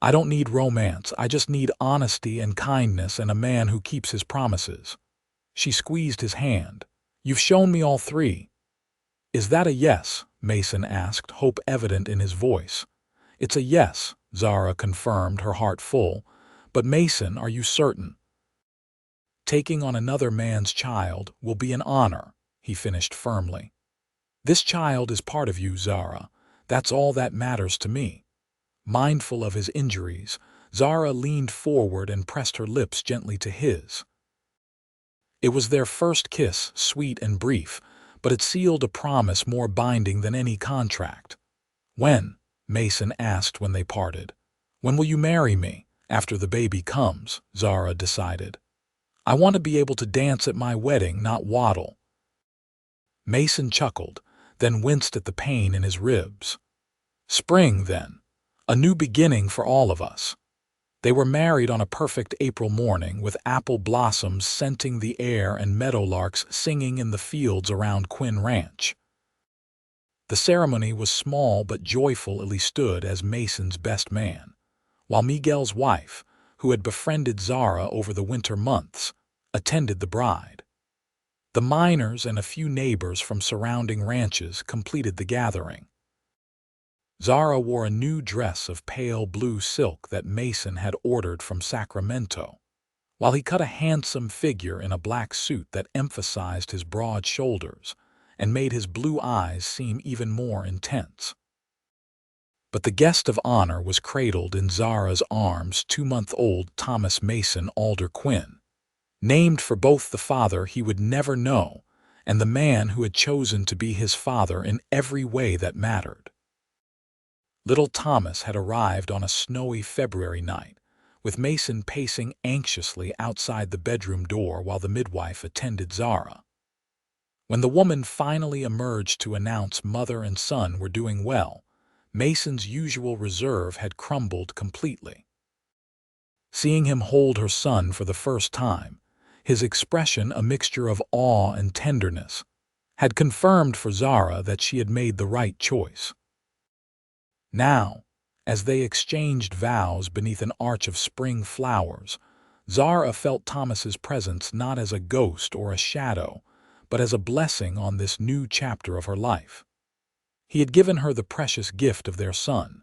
"I don't need romance, I just need honesty and kindness and a man who keeps his promises." She squeezed his hand. "You've shown me all 3. "Is that a yes?" Mason asked, hope evident in his voice. "It's a yes," Zara confirmed, her heart full. "But Mason, are you certain?" "Taking on another man's child will be an honor," he finished firmly. "This child is part of you, Zara. That's all that matters to me." Mindful of his injuries, Zara leaned forward and pressed her lips gently to his. It was their first kiss, sweet and brief, but it sealed a promise more binding than any contract. "When?" Mason asked when they parted. "When will you marry me?" after the baby comes, Zara decided. I want to be able to dance at my wedding, not waddle. Mason chuckled, then winced at the pain in his ribs. Spring, then. A new beginning for all of us. They were married on a perfect April morning, with apple blossoms scenting the air and meadowlarks singing in the fields around Quinn Ranch. The ceremony was small but joyful. Ellie stood as Mason's best man, while Miguel's wife, who had befriended Zara over the winter months, attended the bride. The miners and a few neighbors from surrounding ranches completed the gathering. Zara wore a new dress of pale blue silk that Mason had ordered from Sacramento, while he cut a handsome figure in a black suit that emphasized his broad shoulders and made his blue eyes seem even more intense. But the guest of honor was cradled in Zara's arms, 2-month-old Thomas Mason Alder Quinn, named for both the father he would never know and the man who had chosen to be his father in every way that mattered. Little Thomas had arrived on a snowy February night, with Mason pacing anxiously outside the bedroom door while the midwife attended Zara. When the woman finally emerged to announce mother and son were doing well, Mason's usual reserve had crumbled completely. Seeing him hold her son for the first time, his expression, a mixture of awe and tenderness, had confirmed for Zara that she had made the right choice. Now, as they exchanged vows beneath an arch of spring flowers, Zara felt Thomas's presence not as a ghost or a shadow, but as a blessing on this new chapter of her life. He had given her the precious gift of their son.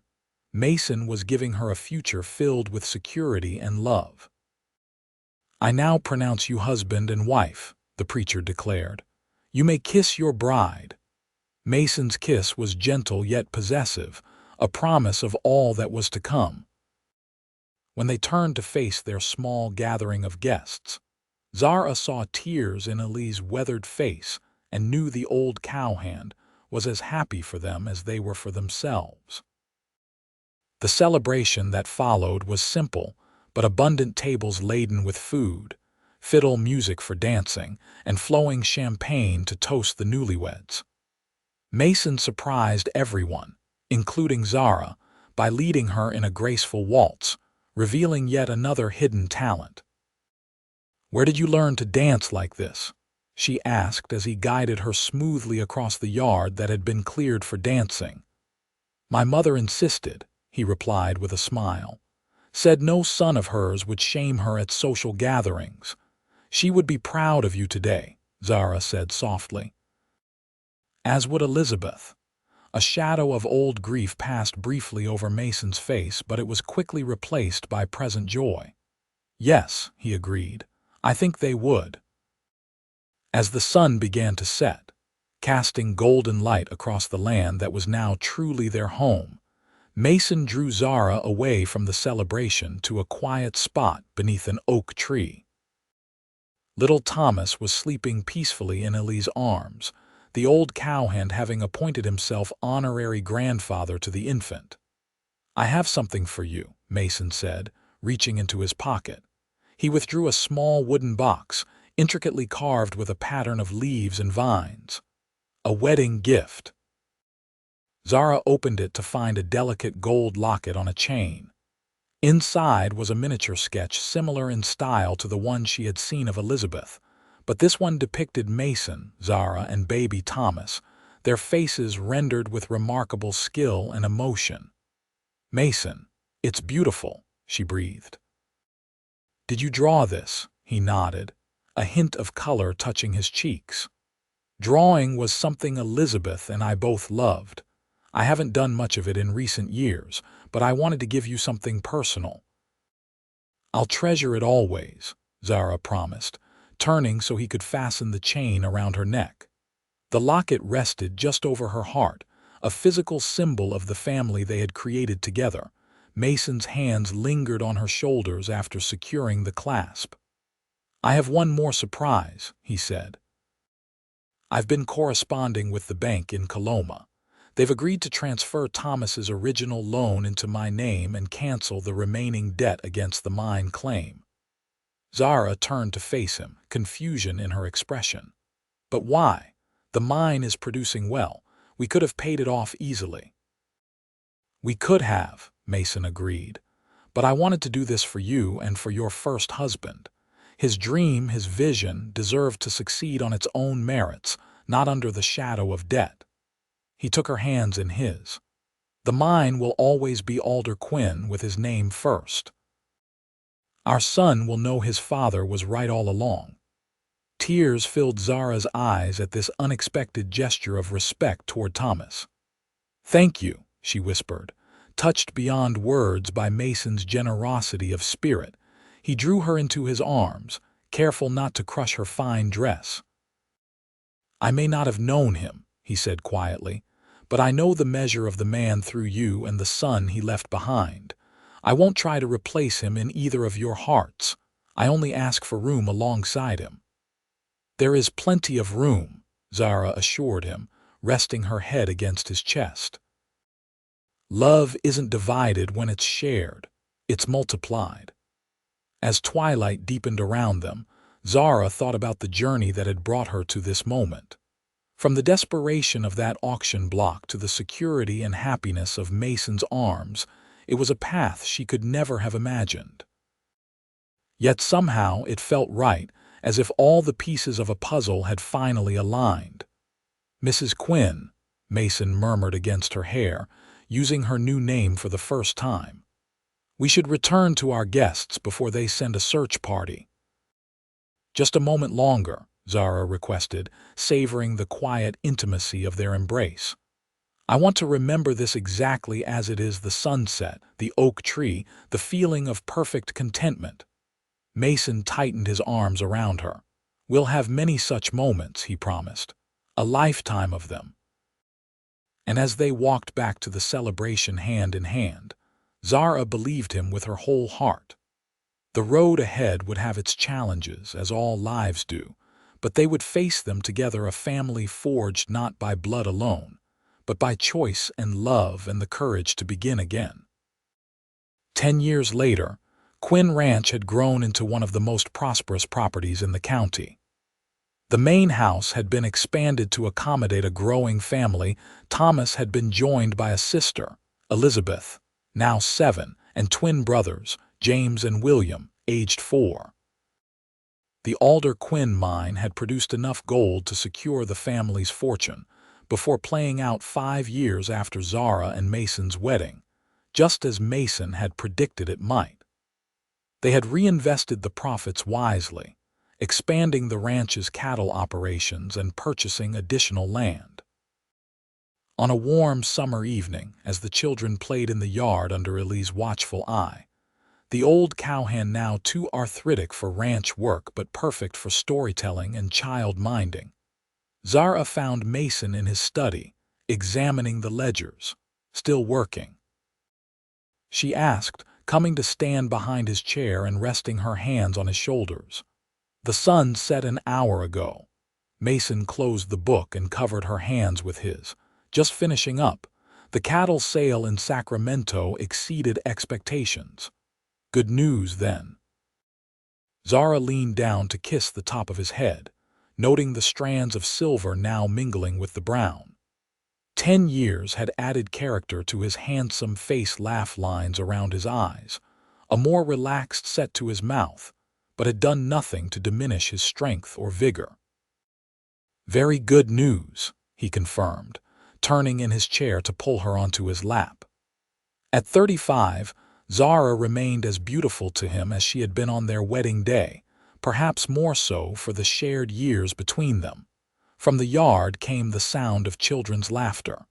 Mason was giving her a future filled with security and love. I now pronounce you husband and wife, the preacher declared. You may kiss your bride. Mason's kiss was gentle yet possessive, a promise of all that was to come. When they turned to face their small gathering of guests, Zara saw tears in Ellie's weathered face and knew the old cowhand was as happy for them as they were for themselves. The celebration that followed was simple, but abundant tables laden with food, fiddle music for dancing, and flowing champagne to toast the newlyweds. Mason surprised everyone, including Zara, by leading her in a graceful waltz, revealing yet another hidden talent. "Where did you learn to dance like this?" she asked as he guided her smoothly across the yard that had been cleared for dancing. "My mother insisted," he replied with a smile. "Said no son of hers would shame her at social gatherings. She would be proud of you today," Zara said softly. As would Elizabeth. A shadow of old grief passed briefly over Mason's face, but it was quickly replaced by present joy. "Yes," he agreed, "I think they would." As the sun began to set, casting golden light across the land that was now truly their home, Mason drew Zara away from the celebration to a quiet spot beneath an oak tree. Little Thomas was sleeping peacefully in Ellie's arms, the old cowhand having appointed himself honorary grandfather to the infant. "I have something for you," Mason said, reaching into his pocket. He withdrew a small wooden box, intricately carved with a pattern of leaves and vines. A wedding gift. Zara opened it to find a delicate gold locket on a chain. Inside was a miniature sketch similar in style to the one she had seen of Elizabeth, but this one depicted Mason, Zara, and baby Thomas, their faces rendered with remarkable skill and emotion. "Mason, it's beautiful," she breathed. "Did you draw this?" He nodded, a hint of color touching his cheeks. "Drawing was something Elizabeth and I both loved. I haven't done much of it in recent years, but I wanted to give you something personal." "I'll treasure it always," Zara promised, turning so he could fasten the chain around her neck. The locket rested just over her heart, a physical symbol of the family they had created together. Mason's hands lingered on her shoulders after securing the clasp. "I have one more surprise," he said. "I've been corresponding with the bank in Coloma. They've agreed to transfer Thomas's original loan into my name and cancel the remaining debt against the mine claim. Zara turned to face him, confusion in her expression. But why? The mine is producing well. We could have paid it off easily. We could have, Mason agreed. But I wanted to do this for you and for your first husband. His dream, his vision, deserved to succeed on its own merits, not under the shadow of debt. He took her hands in his. The mine will always be Alder Quinn with his name first. Our son will know his father was right all along. Tears filled Zara's eyes at this unexpected gesture of respect toward Thomas. Thank you, she whispered, touched beyond words by Mason's generosity of spirit. He drew her into his arms, careful not to crush her fine dress. I may not have known him, he said quietly, but I know the measure of the man through you and the son he left behind. I won't try to replace him in either of your hearts. I only ask for room alongside him. There is plenty of room, Zara assured him, resting her head against his chest. Love isn't divided when it's shared, it's multiplied. As twilight deepened around them, Zara thought about the journey that had brought her to this moment. From the desperation of that auction block to the security and happiness of Mason's arms, it was a path she could never have imagined. Yet somehow it felt right, as if all the pieces of a puzzle had finally aligned. Mrs. Quinn, Mason murmured against her hair, using her new name for the first time. We should return to our guests before they send a search party. Just a moment longer, Zara requested, savoring the quiet intimacy of their embrace. I want to remember this exactly as it is: the sunset, the oak tree, the feeling of perfect contentment. Mason tightened his arms around her. We'll have many such moments, he promised. A lifetime of them. And as they walked back to the celebration hand in hand, Zara believed him with her whole heart. The road ahead would have its challenges, as all lives do, but they would face them together, a family forged not by blood alone, but by choice and love and the courage to begin again. 10 years later, Quinn Ranch had grown into one of the most prosperous properties in the county. The main house had been expanded to accommodate a growing family. Thomas had been joined by a sister, Elizabeth, now 7, and twin brothers, James and William, aged 4. The Alder Quinn mine had produced enough gold to secure the family's fortune, before playing out 5 years after Zara and Mason's wedding, just as Mason had predicted it might. They had reinvested the profits wisely, expanding the ranch's cattle operations and purchasing additional land. On a warm summer evening, as the children played in the yard under Ellie's watchful eye, the old cowhand, now too arthritic for ranch work but perfect for storytelling and child-minding, Zara found Mason in his study, examining the ledgers, still working. She asked, coming to stand behind his chair and resting her hands on his shoulders. The sun set an hour ago. Mason closed the book and covered her hands with his. Just finishing up. The cattle sale in Sacramento exceeded expectations. Good news, then. Zara leaned down to kiss the top of his head, noting the strands of silver now mingling with the brown. 10 years had added character to his handsome face, laugh lines around his eyes, a more relaxed set to his mouth, but had done nothing to diminish his strength or vigor. Very good news, he confirmed, turning in his chair to pull her onto his lap. At 35, Zara remained as beautiful to him as she had been on their wedding day, perhaps more so for the shared years between them. From the yard came the sound of children's laughter.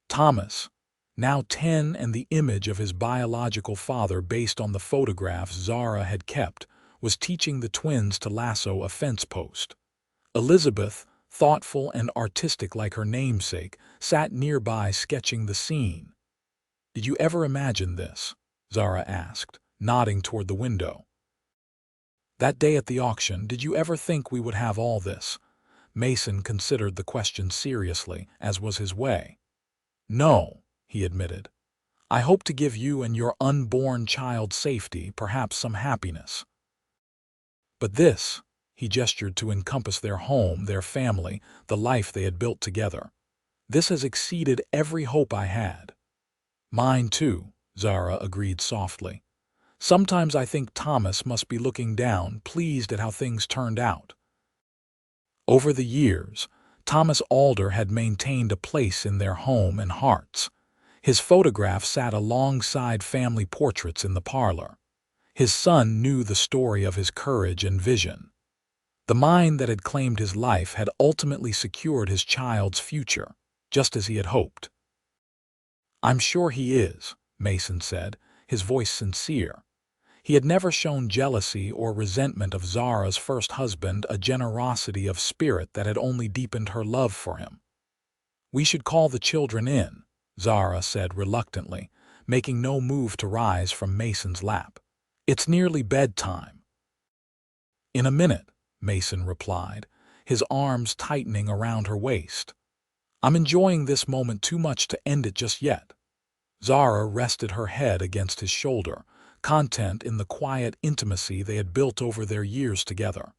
Thomas, now 10 and the image of his biological father based on the photographs Zara had kept, was teaching the twins to lasso a fence post. Elizabeth, thoughtful and artistic like her namesake, sat nearby sketching the scene. Did you ever imagine this? Zara asked, nodding toward the window. That day at the auction, did you ever think we would have all this? Mason considered the question seriously, as was his way. "No," he admitted. "I hope to give you and your unborn child safety, perhaps some happiness. But this," he gestured to encompass their home, their family, the life they had built together, "this has exceeded every hope I had." "Mine too," Zara agreed softly. "Sometimes I think Thomas must be looking down, pleased at how things turned out." Over the years, Thomas Alder had maintained a place in their home and hearts. His photograph sat alongside family portraits in the parlor. His son knew the story of his courage and vision. The mind that had claimed his life had ultimately secured his child's future, just as he had hoped. "I'm sure he is," Mason said, his voice sincere. He had never shown jealousy or resentment of Zara's first husband, a generosity of spirit that had only deepened her love for him. "We should call the children in," Zara said reluctantly, making no move to rise from Mason's lap. "It's nearly bedtime." "In a minute," Mason replied, his arms tightening around her waist. "I'm enjoying this moment too much to end it just yet." Zara rested her head against his shoulder, content in the quiet intimacy they had built over their years together.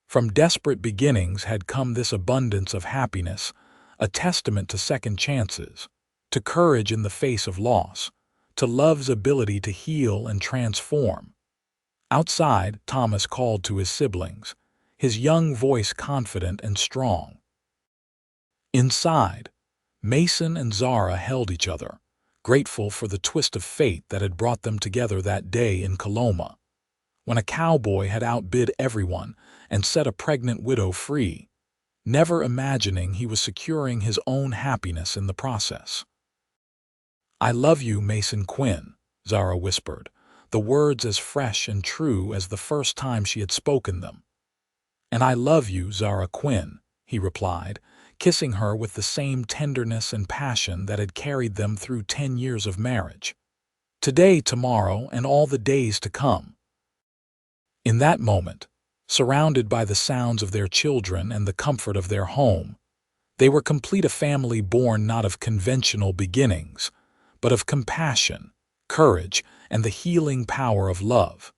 From desperate beginnings had come this abundance of happiness, a testament to second chances, to courage in the face of loss, to love's ability to heal and transform. Outside, Thomas called to his siblings, his young voice confident and strong. Inside, Mason and Zara held each other, grateful for the twist of fate that had brought them together that day in Coloma, when a cowboy had outbid everyone and set a pregnant widow free, never imagining he was securing his own happiness in the process. "I love you, Mason Quinn," Zara whispered, the words as fresh and true as the first time she had spoken them. "And I love you, Zara Quinn," he replied, kissing her with the same tenderness and passion that had carried them through 10 years of marriage. "Today, tomorrow, and all the days to come." In that moment, surrounded by the sounds of their children and the comfort of their home, they were complete, a family born not of conventional beginnings, but of compassion, courage, and the healing power of love.